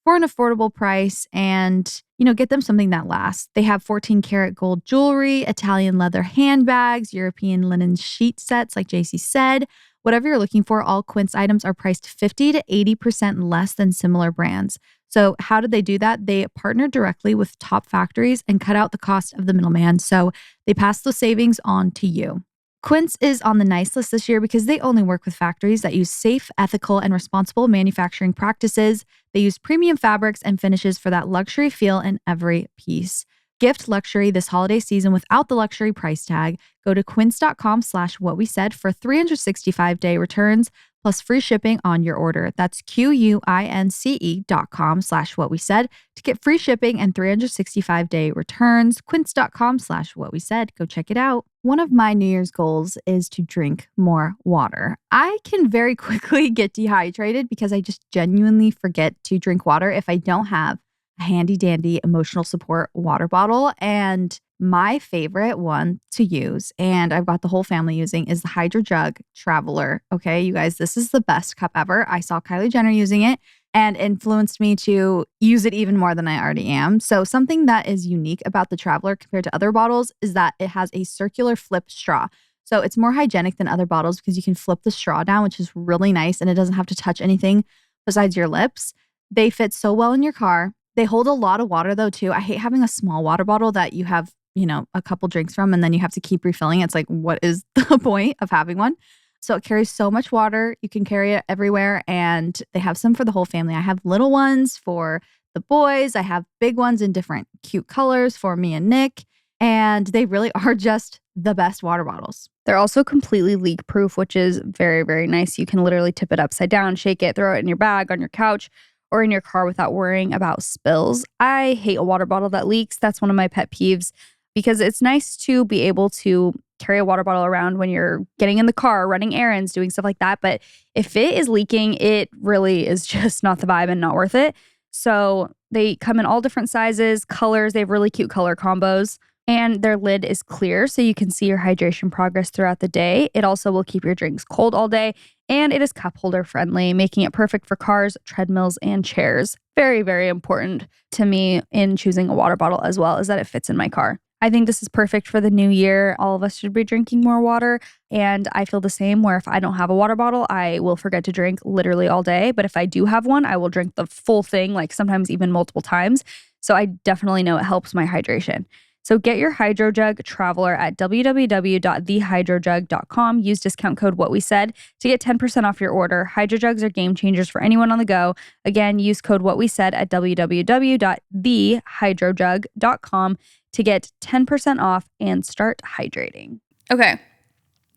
for an affordable price and, get them something that lasts. They have 14 karat gold jewelry, Italian leather handbags, European linen sheet sets, like JC said. Whatever you're looking for, all Quince items are priced 50 to 80% less than similar brands. So how did they do that? They partnered directly with top factories and cut out the cost of the middleman. So they pass those savings on to you. Quince is on the nice list this year because they only work with factories that use safe, ethical, and responsible manufacturing practices. They use premium fabrics and finishes for that luxury feel in every piece. Gift luxury this holiday season without the luxury price tag. Go to quince.com/whatwesaid for 365-day returns plus free shipping on your order. That's QUINCE.com/whatwesaid to get free shipping and 365-day returns. Quince.com/whatwesaid. Go check it out. One of my New Year's goals is to drink more water. I can very quickly get dehydrated because I just genuinely forget to drink water if I don't have a handy dandy emotional support water bottle. And my favorite one to use, and I've got the whole family using, is the Hydro Jug Traveler. Okay, you guys, this is the best cup ever. I saw Kylie Jenner using it and influenced me to use it even more than I already am. So something that is unique about the Traveler compared to other bottles is that it has a circular flip straw. So it's more hygienic than other bottles because you can flip the straw down, which is really nice, and it doesn't have to touch anything besides your lips. They fit so well in your car. They hold a lot of water though too. I hate having a small water bottle that you have, a couple drinks from and then you have to keep refilling. It's like, what is the point of having one? So it carries so much water. You can carry it everywhere, and they have some for the whole family. I have little ones for the boys. I have big ones in different cute colors for me and Nick, and they really are just the best water bottles.
They're also completely leak proof, which is very, very nice. You can literally tip it upside down, shake it, throw it in your bag, on your couch, or in your car without worrying about spills. I hate a water bottle that leaks. That's one of my pet peeves because it's nice to be able to carry a water bottle around when you're getting in the car, running errands, doing stuff like that. But if it is leaking, it really is just not the vibe and not worth it. So they come in all different sizes, colors. They have really cute color combos, And their lid is clear so you can see your hydration progress throughout the day. It also will keep your drinks cold all day. And it is cup holder friendly, making it perfect for cars, treadmills, and chairs. Very, very important to me in choosing a water bottle as well, is that it fits in my car. I think this is perfect for the new year. All of us should be drinking more water. And I feel the same where if I don't have a water bottle, I will forget to drink literally all day. But if I do have one, I will drink the full thing, like sometimes even multiple times. So I definitely know it helps my hydration. So get your Hydro Jug Traveler at www.thehydrojug.com. Use discount code WhatWeSaid to get 10% off your order. Hydro Jugs are game changers for anyone on the go. Again, use code WhatWeSaid at www.thehydrojug.com to get 10% off and start hydrating. Okay.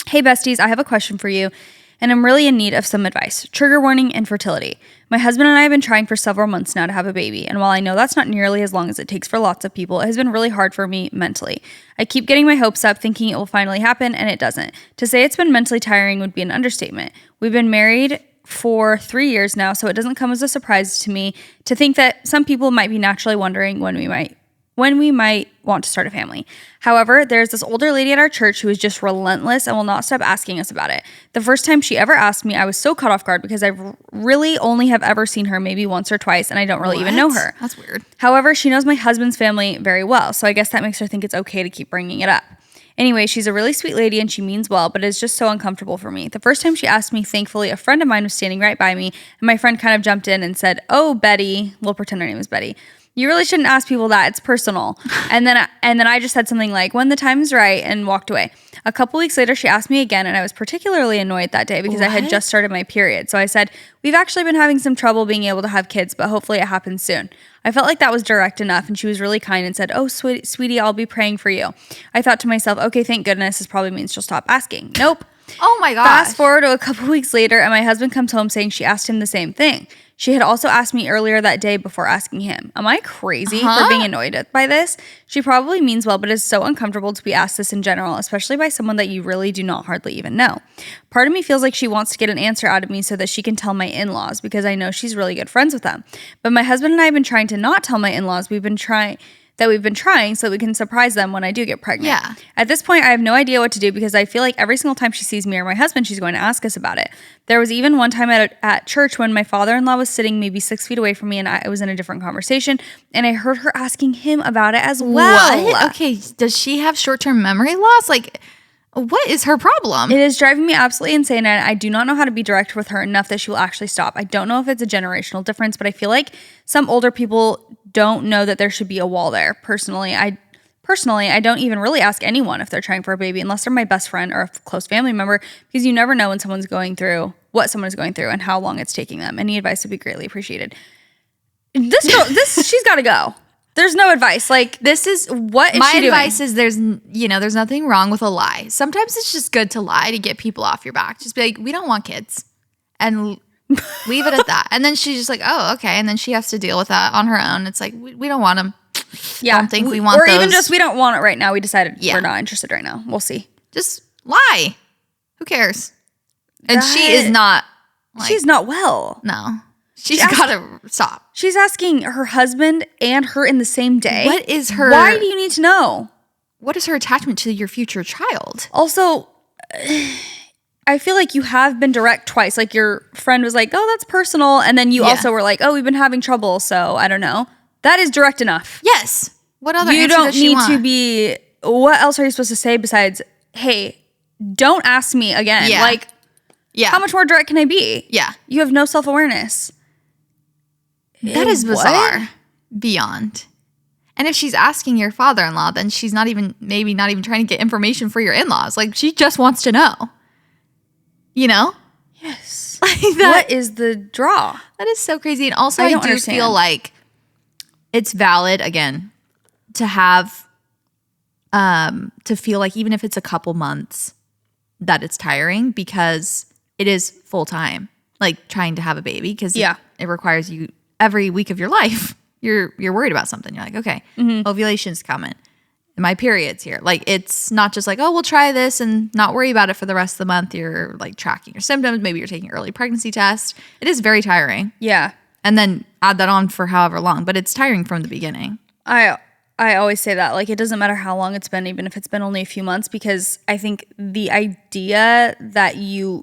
Hey besties, I have a question for you, and I'm really in need of some advice. Trigger warning: infertility. My husband and I have been trying for several months now to have a baby, and while I know that's not nearly as long as it takes for lots of people, it has been really hard for me mentally. I keep getting my hopes up, thinking it will finally happen, and it doesn't. To say it's been mentally tiring would be an understatement. We've been married for 3 years now, so it doesn't come as a surprise to me to think that some people might be naturally wondering when we might want to start a family. However, there's this older lady at our church who is just relentless and will not stop asking us about it. The first time she ever asked me, I was so caught off guard because I really only have ever seen her maybe once or twice, and I don't really even know her.
That's weird.
However, she knows my husband's family very well, so I guess that makes her think it's okay to keep bringing it up. Anyway, she's a really sweet lady and she means well, but it's just so uncomfortable for me. The first time she asked me, thankfully, a friend of mine was standing right by me, and my friend kind of jumped in and said, "Oh, Betty," we'll pretend her name is Betty, "you really shouldn't ask people that. It's personal." And then I just said something like, "When the time's right," and walked away. A couple weeks later, she asked me again, and I was particularly annoyed that day because I had just started my period. So I said, "We've actually been having some trouble being able to have kids, but hopefully it happens soon." I felt like that was direct enough, and she was really kind and said, "Oh, sweetie, I'll be praying for you." I thought to myself, okay, thank goodness, this probably means she'll stop asking. Nope.
Oh my gosh.
Fast forward to a couple weeks later, and my husband comes home saying she asked him the same thing. She had also asked me earlier that day before asking him. Am I crazy for being annoyed by this? She probably means well, but it's so uncomfortable to be asked this in general, especially by someone that you really do not hardly even know. Part of me feels like she wants to get an answer out of me so that she can tell my in-laws, because I know she's really good friends with them. But my husband and I have been trying to not tell my in-laws we've been trying so that we can surprise them when I do get pregnant.
Yeah.
At this point, I have no idea what to do because I feel like every single time she sees me or my husband, she's going to ask us about it. There was even one time at church when my father-in-law was sitting maybe 6 feet away from me and I was in a different conversation, and I heard her asking him about it as well.
What? Okay, does she have short-term memory loss? Like, what is her problem?
It is driving me absolutely insane, and I do not know how to be direct with her enough that she will actually stop. I don't know if it's a generational difference, but I feel like some older people don't know that there should be a wall there. Personally, I don't even really ask anyone if they're trying for a baby unless they're my best friend or a close family member, because you never know when someone's going through what someone is going through and how long it's taking them. Any advice would be greatly appreciated. This girl, she's got to go. There's no advice. Like, this is what is
my
she doing?
advice is there's nothing wrong with a lie. Sometimes it's just good to lie to get people off your back. Just be like, we don't want kids, and leave it at that. And then she's just like, oh, okay. And then she has to deal with that on her own. It's like, we don't want them.
Yeah.
Don't think we want
or
those.
even just we don't want it right now. We decided we're not interested right now. We'll see.
Just lie. Who cares? And she is not. Like,
she's not well.
No. She's got to stop.
She's asking her husband and her in the same day.
What is her...
Why do you need to know?
What is her attachment to your future child?
Also, I feel like you have been direct twice. Like, your friend was like, oh, that's personal. And then you also were like, oh, we've been having trouble, so I don't know. That is direct enough.
Yes. What other
answer
does she want?
You don't need to be... What else are you supposed to say besides, hey, don't ask me again?
Yeah.
Like, how much more direct can I be?
Yeah.
You have no self-awareness.
That is bizarre. What? Beyond. And if she's asking your father-in-law, then she's maybe not even trying to get information for your in-laws. Like, she just wants to know. You know?
Yes.
Like that,
what is the draw?
That is so crazy. And also, I do feel like it's valid, again, to have, to feel like even if it's a couple months, that it's tiring, because it is full-time, like, trying to have a baby, because it requires you every week of your life. You're worried about something. You're like, okay, ovulation's coming. My period's here. Like, it's not just like, oh, we'll try this and not worry about it for the rest of the month. You're like tracking your symptoms. Maybe you're taking early pregnancy tests. It is very tiring.
Yeah.
And then add that on for however long, but it's tiring from the beginning.
I I always say that, like, it doesn't matter how long it's been, even if it's been only a few months, because I think the idea that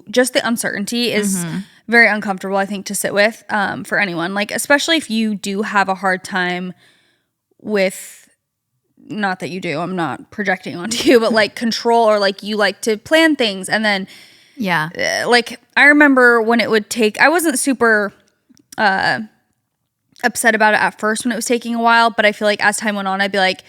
just the uncertainty is very uncomfortable, I think, to sit with for anyone. Like, especially if you do have a hard time with, not that you do, I'm not projecting onto you, but like control, or like you like to plan things. And then, like, I remember when it would take, I wasn't super upset about it at first when it was taking a while, but I feel like as time went on, I'd be like,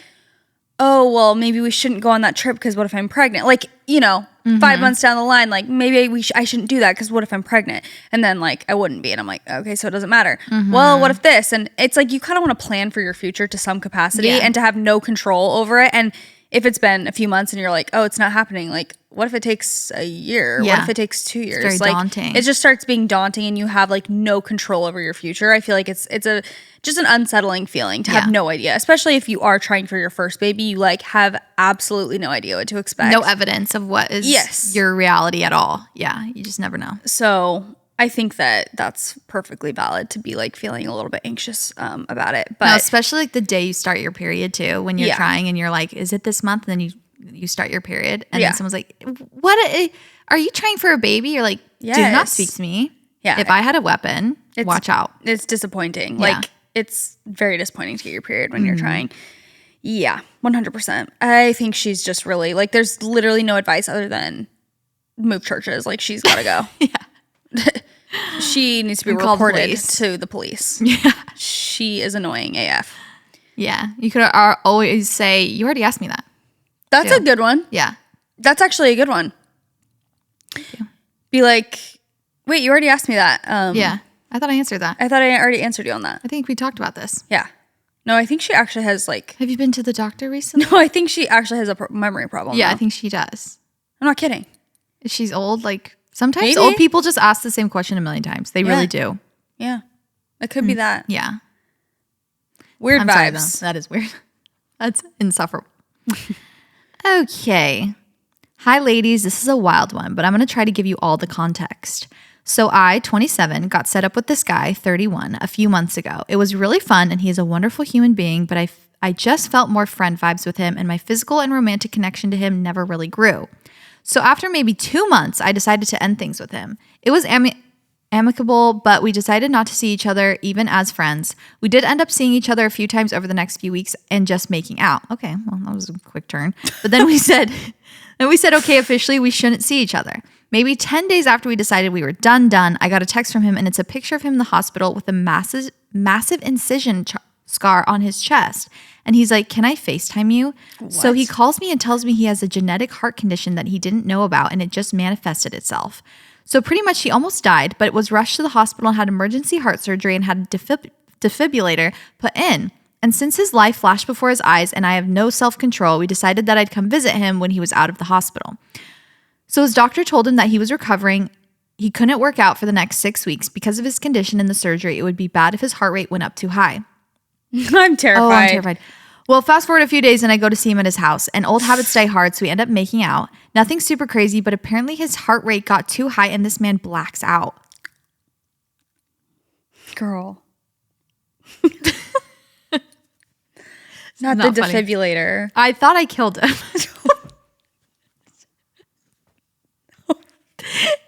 oh, well, maybe we shouldn't go on that trip because what if I'm pregnant? Like, 5 months down the line, like, maybe I shouldn't do that because what if I'm pregnant? And then, like, I wouldn't be. And I'm like, okay, so it doesn't matter. Well, what if this? And it's like you kind of want to plan for your future to some capacity and to have no control over it. And if it's been a few months and you're like, oh, it's not happening, like, what if it takes a year?
Yeah.
What if it takes 2 years?
It's very daunting.
It just starts being daunting and you have like no control over your future. I feel like it's just an unsettling feeling to have no idea, especially if you are trying for your first baby. You like have absolutely no idea what to expect.
No evidence of what is your reality at all. Yeah, you just never know.
So I think that that's perfectly valid to be like feeling a little bit anxious about it. But
no, especially like the day you start your period too, when you're trying and you're like, is it this month? And then you start your period and then someone's like, what, are you trying for a baby? You're like, do not speak to me. Yeah. If I had a weapon, watch out.
It's disappointing. Yeah. Like, it's very disappointing to get your period when you're trying. Yeah, 100%. I think she's just really, like, there's literally no advice other than move churches. Like, she's got to go. She needs to be reported to the police. Yeah. She is annoying AF.
Yeah. You could always say, you already asked me that.
That's a good one.
Yeah.
That's actually a good one. Be like, wait, you already asked me that.
Yeah. I thought I answered that.
I thought I already answered you on that.
I think we talked about this.
Yeah. No, I think she actually has like...
Have you been to the doctor recently?
No, I think she actually has a memory problem.
Yeah,
though.
I think she does.
I'm not kidding.
She's old. Like, sometimes old people just ask the same question a million times. They really do.
Yeah. It could be that.
Yeah.
Weird
I'm
vibes.
Sorry, that is weird. That's insufferable. Okay. Hi, ladies. This is a wild one, but I'm going to try to give you all the context. So I, 27, got set up with this guy, 31, a few months ago. It was really fun, and he is a wonderful human being, but I just felt more friend vibes with him, and my physical and romantic connection to him never really grew. So after maybe 2 months, I decided to end things with him. It was amicable, but we decided not to see each other even as friends. We did end up seeing each other a few times over the next few weeks and just making out. Okay, well, that was a quick turn. But then we said, okay, officially we shouldn't see each other. Maybe 10 days after we decided we were done, I got a text from him, and it's a picture of him in the hospital with a massive incision scar on his chest. And he's like, can I FaceTime you? What? So he calls me and tells me he has a genetic heart condition that he didn't know about, and it just manifested itself. So pretty much he almost died, but was rushed to the hospital and had emergency heart surgery and had a defibrillator put in. And since his life flashed before his eyes and I have no self-control, we decided that I'd come visit him when he was out of the hospital. So his doctor told him that he was recovering. He couldn't work out for the next 6 weeks because of his condition and the surgery. It would be bad if his heart rate went up too high.
I'm terrified.
Oh, I'm terrified. Well, fast forward a few days and I go to see him at his house, and old habits die hard, so we end up making out. Nothing super crazy, but apparently his heart rate got too high and this man blacks out.
Girl. Not the defibrillator.
I thought I killed him.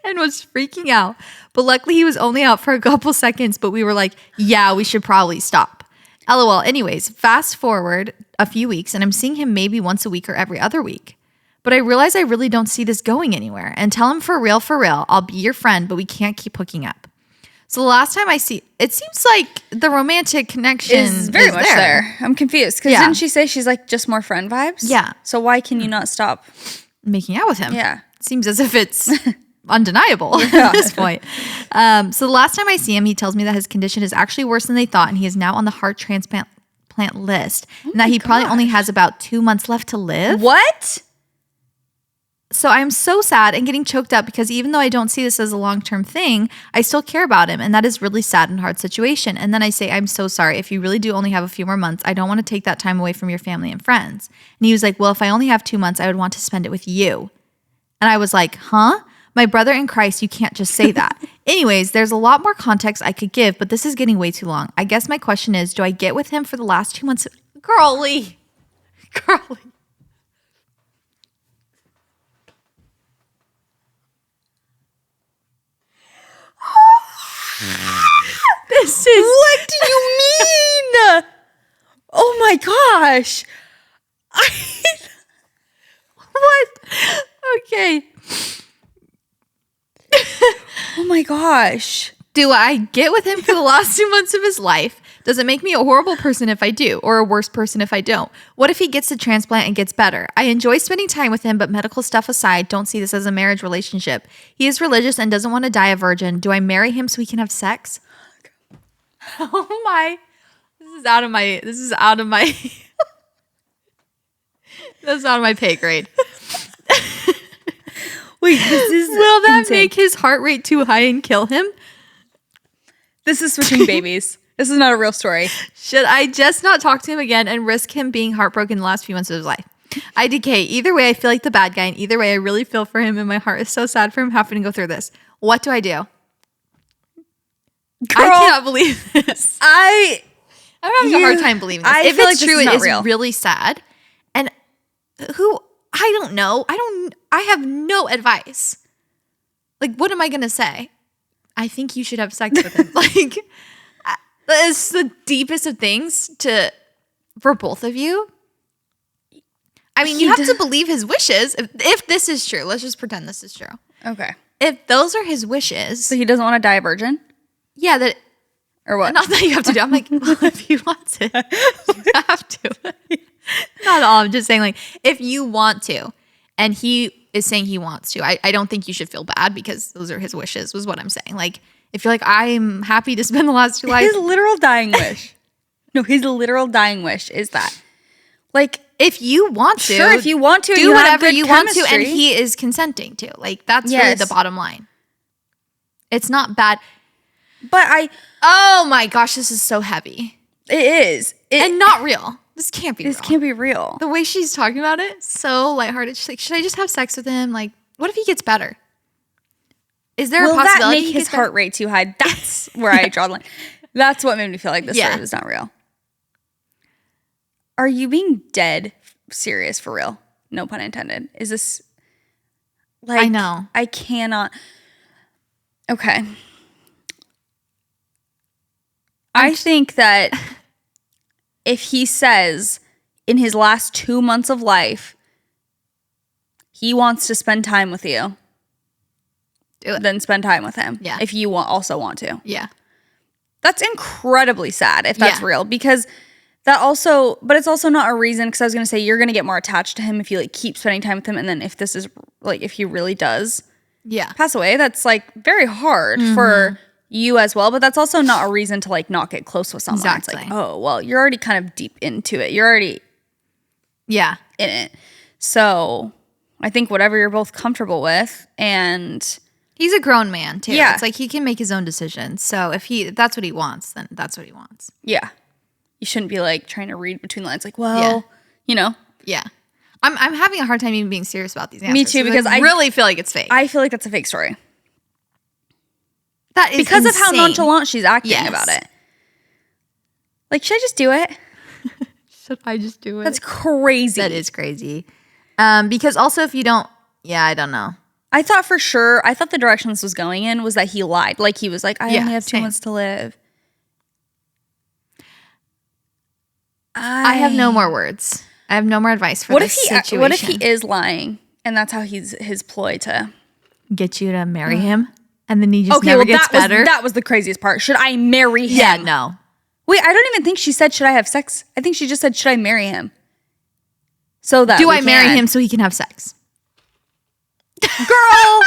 And was freaking out. But luckily he was only out for a couple seconds, but we were like, yeah, we should probably stop. LOL. Anyways, fast forward a few weeks and I'm seeing him maybe once a week or every other week. But I realize I really don't see this going anywhere. And tell him for real, I'll be your friend, but we can't keep hooking up. So the last time I see, it seems like the romantic connection is
very much there. I'm confused. Because didn't she say she's like just more friend vibes?
Yeah.
So why can you not stop
making out with him?
Yeah.
It seems as if it's undeniable at this point. So the last time I see him, he tells me that his condition is actually worse than they thought, and he is now on the heart transplant list, and that he probably only has about 2 months left to live.
What?
So I'm so sad and getting choked up because even though I don't see this as a long-term thing, I still care about him, and that is really sad and hard situation. And then I say, I'm so sorry. If you really do only have a few more months, I don't want to take that time away from your family and friends. And he was like, well, if I only have 2 months, I would want to spend it with you. And I was like, huh? My brother in Christ, you can't just say that. Anyways, there's a lot more context I could give, but this is getting way too long. I guess my question is, do I get with him for the last 2 months? Girlie. Carly. This is
What do you mean? Oh my gosh.
what? Okay.
Oh my gosh.
Do I get with him for the last 2 months of his life? Does it make me a horrible person if I do, or a worse person if I don't? What if he gets the transplant and gets better? I enjoy spending time with him, but medical stuff aside, don't see this as a marriage relationship. He is religious and doesn't want to die a virgin. Do I marry him so we can have sex? Oh my. This is out of my that's out of my pay grade.
Wait, this is
Will that
insane.
make his heart rate too high and kill him?
This is switching babies. This is not a real story.
Should I just not talk to him again and risk him being heartbroken the last few months of his life? I decay. Either way, I feel like the bad guy, and either way, I really feel for him, and my heart is so sad for him having to go through this. What do I do?
Girl,
I cannot believe this. I'm having a hard time believing this.
I
If
feel
it's
like
true,
this is
it
not
is
real.
really sad. And I don't know. I have no advice. Like, what am I going to say? I think you should have sex with him. Like, it's the deepest of things for both of you. I mean, you have to believe his wishes. If this is true, let's just pretend this is true.
Okay.
If those are his wishes,
So he doesn't want to die a virgin?
yeah, that
Or what?
not that you have to do. I'm like, well, if he wants it, you have to. Not all. I'm just saying, like, if you want to, and he is saying he wants to, I don't think you should feel bad because those are his wishes, was what I'm saying. Like, if you're like, I'm happy to spend the last two lives.
His literal dying wish. No, his literal dying wish is that. Like,
if you want to.
sure, if you want to,
do
you have
whatever
good
you want to, and
chemistry.
he is consenting to. Like, that's really
Yes.
the bottom line. It's not bad.
But
Oh my gosh, this is so heavy.
it is.
And not real. This can't be
This
real.
can't be real.
The way she's talking about it, so lighthearted. She's like, should I just have sex with him? Like, what if he gets better? Is there
Will
a
that
possibility
make
he
his
gets better?
heart rate too high? That's where I draw the line. That's what made me feel like this story is not real. Are you being dead serious for real? No pun intended. Is this like
I know.
I cannot. Okay. I think that if he says in his last 2 months of life he wants to spend time with you,
Do it.
then spend time with him.
Yeah.
If you also want to.
Yeah.
That's incredibly sad if that's
Yeah.
real, because that also, but it's also not a reason, because I was going to say you're going to get more attached to him if you like keep spending time with him, and then if this is like, if he really does
Yeah.
pass away, that's like very hard for you as well, but that's also not a reason to like not get close with someone. It's like,
Exactly.
oh, well, you're already kind of deep into it. You're already
Yeah.
in it. So I think whatever you're both comfortable with, and
He's a grown man too.
Yeah.
It's like he can make his own decisions. So if that's what he wants, then that's what he wants.
yeah, you shouldn't be like trying to read between the lines. Like, well, you know,
Yeah. I'm having a hard time even being serious about these answers.
Me too, because I
really feel like it's fake.
I feel like that's a fake story.
That is
Because of how
insane.
nonchalant she's acting
Yes.
about it. Like, should I just do it?
Should I just do it?
That's crazy.
That is crazy. Because also if you don't, I don't know.
I thought the direction this was going in was that he lied. Like, he was like, I
Yeah,
only have 2
same.
months to live.
I have no more words. I have no more advice for
What if
this
he?
situation.
What if he is lying, and that's how his ploy to
get you to marry him, and then he just
okay?
never
Well,
gets better?
that was the craziest part. Should I marry him?
Yeah, no.
Wait, I don't even think she said, should I have sex? I think she just said, should I marry him? So that
Do
we
I marry
can.
him so he can have sex?
Girl,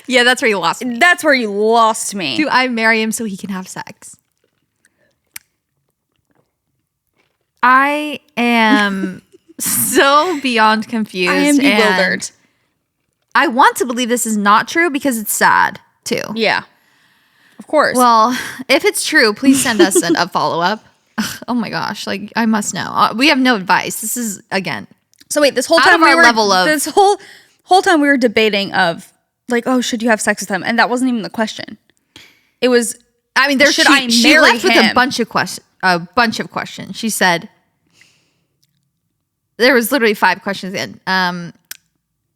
Yeah, that's where you lost me.
that's where you lost me.
Do I marry him so he can have sex? I am so beyond confused.
I am bewildered.
and I want to believe this is not true because it's sad too.
Yeah, of course.
Well, if it's true, please send us a follow-up. Oh my gosh, like I must know. We have no advice. This is, again,
so wait, this whole
out
time
of our level of-
this whole time we were debating of like, oh, should you have sex with him? And that wasn't even the question. It was,
I mean,
Should I
she
marry
left with a
him?
bunch of questions. a bunch of questions. She said, there was literally 5 questions in.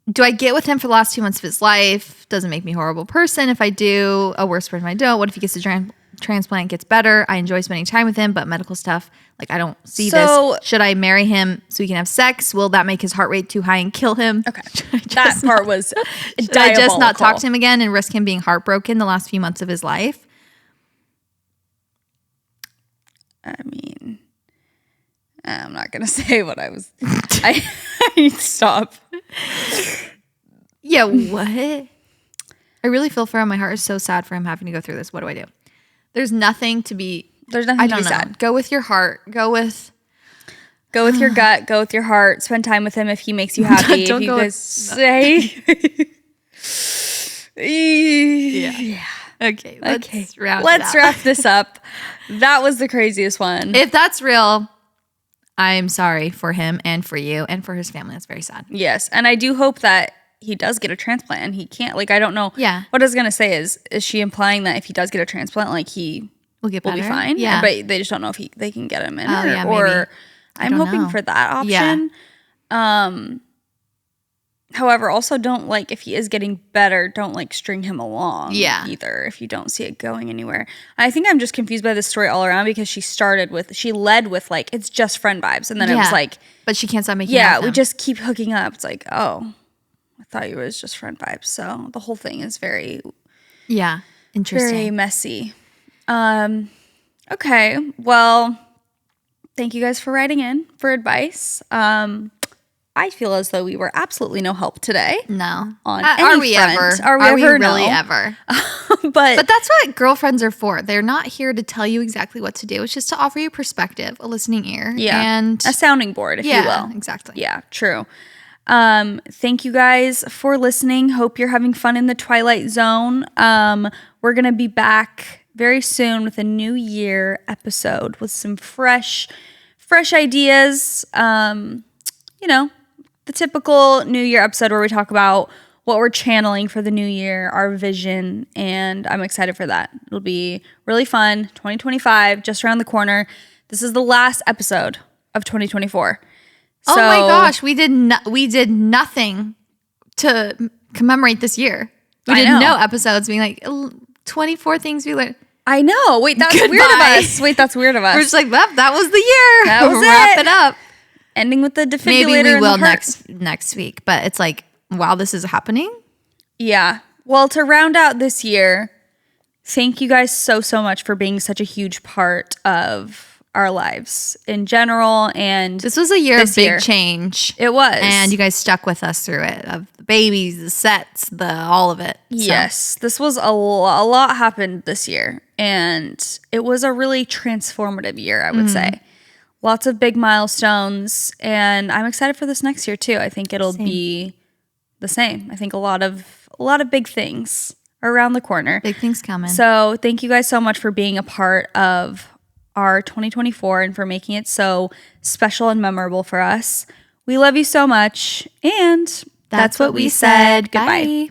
Do I get with him for the last 2 months of his life? Doesn't make me a horrible person if I do. A worse person if I don't. What if he gets a transplant, gets better? I enjoy spending time with him, but medical stuff, like I don't see this. Should I marry him so we can have sex? Will that make his heart rate too high and kill him?
Okay. That part was
Should I just not talk to him again and risk him being heartbroken the last few months of his life?
I mean, I'm not going to say what I was. I need to stop.
Yeah, what? I really feel for him. My heart is so sad for him having to go through this. What do I do? There's nothing to be sad. Go with your heart. Go with your gut. Go with your heart. Spend time with him if he makes you happy.
Don't
if
you guys say.
Yeah. Okay. Let's
wrap this up. That was the craziest one.
If that's real, I'm sorry for him and for you and for his family. That's very sad.
Yes. And I do hope that he does get a transplant and he can't. Like, I don't know.
Yeah.
What I was going to say is she implying that if he does get a transplant, like he will be fine?
Yeah.
But they just don't know if they can get him in
or
I'm hoping for that option.
Yeah.
However, also don't, like, if he is getting better, don't, like, string him along either if you don't see it going anywhere. I think I'm just confused by this story all around because she led with, like, it's just friend vibes. And then it was like.
But she can't stop making out with
we
him.
just keep hooking up. It's like, oh, I thought you was just friend vibes. So the whole thing is very.
Yeah. Interesting.
Very messy. Okay. Well, thank you guys for writing in for advice. I feel as though we were absolutely no help today.
No.
On are we
front.
Ever?
Are we ever? Really ever?
But
that's what girlfriends are for. They're not here to tell you exactly what to do. It's just to offer you perspective, a listening ear.
Yeah.
And
a sounding board, if you will.
Exactly.
Yeah, true. Thank you guys for listening. Hope you're having fun in the Twilight Zone. We're going to be back very soon with a new year episode with some fresh ideas. The typical New Year episode where we talk about what we're channeling for the new year, our vision, and I'm excited for that. It'll be really fun. 2025, just around the corner. This is the last episode of 2024.
Oh my gosh, we did nothing to commemorate this year. We did no episodes being like 24 things we learned.
I know. Wait, that's weird of us.
We're just like, that was the year.
That was
Wrap it up.
Ending with the defibrillator.
Maybe we will next week, but it's like, wow, this is happening.
Yeah. Well, to round out this year, thank you guys so much for being such a huge part of our lives in general. And
this was a year of big change.
It was.
And you guys stuck with us through it, of the babies, the sets, all of it. So.
Yes. This was a lot happened this year. And it was a really transformative year, I would say. Lots of big milestones, and I'm excited for this next year too. I think it'll be the same. I think a lot of big things are around the corner.
Big things coming.
So thank you guys so much for being a part of our 2024 and for making it so special and memorable for us. We love you so much, and that's what we said. Goodbye.
Bye.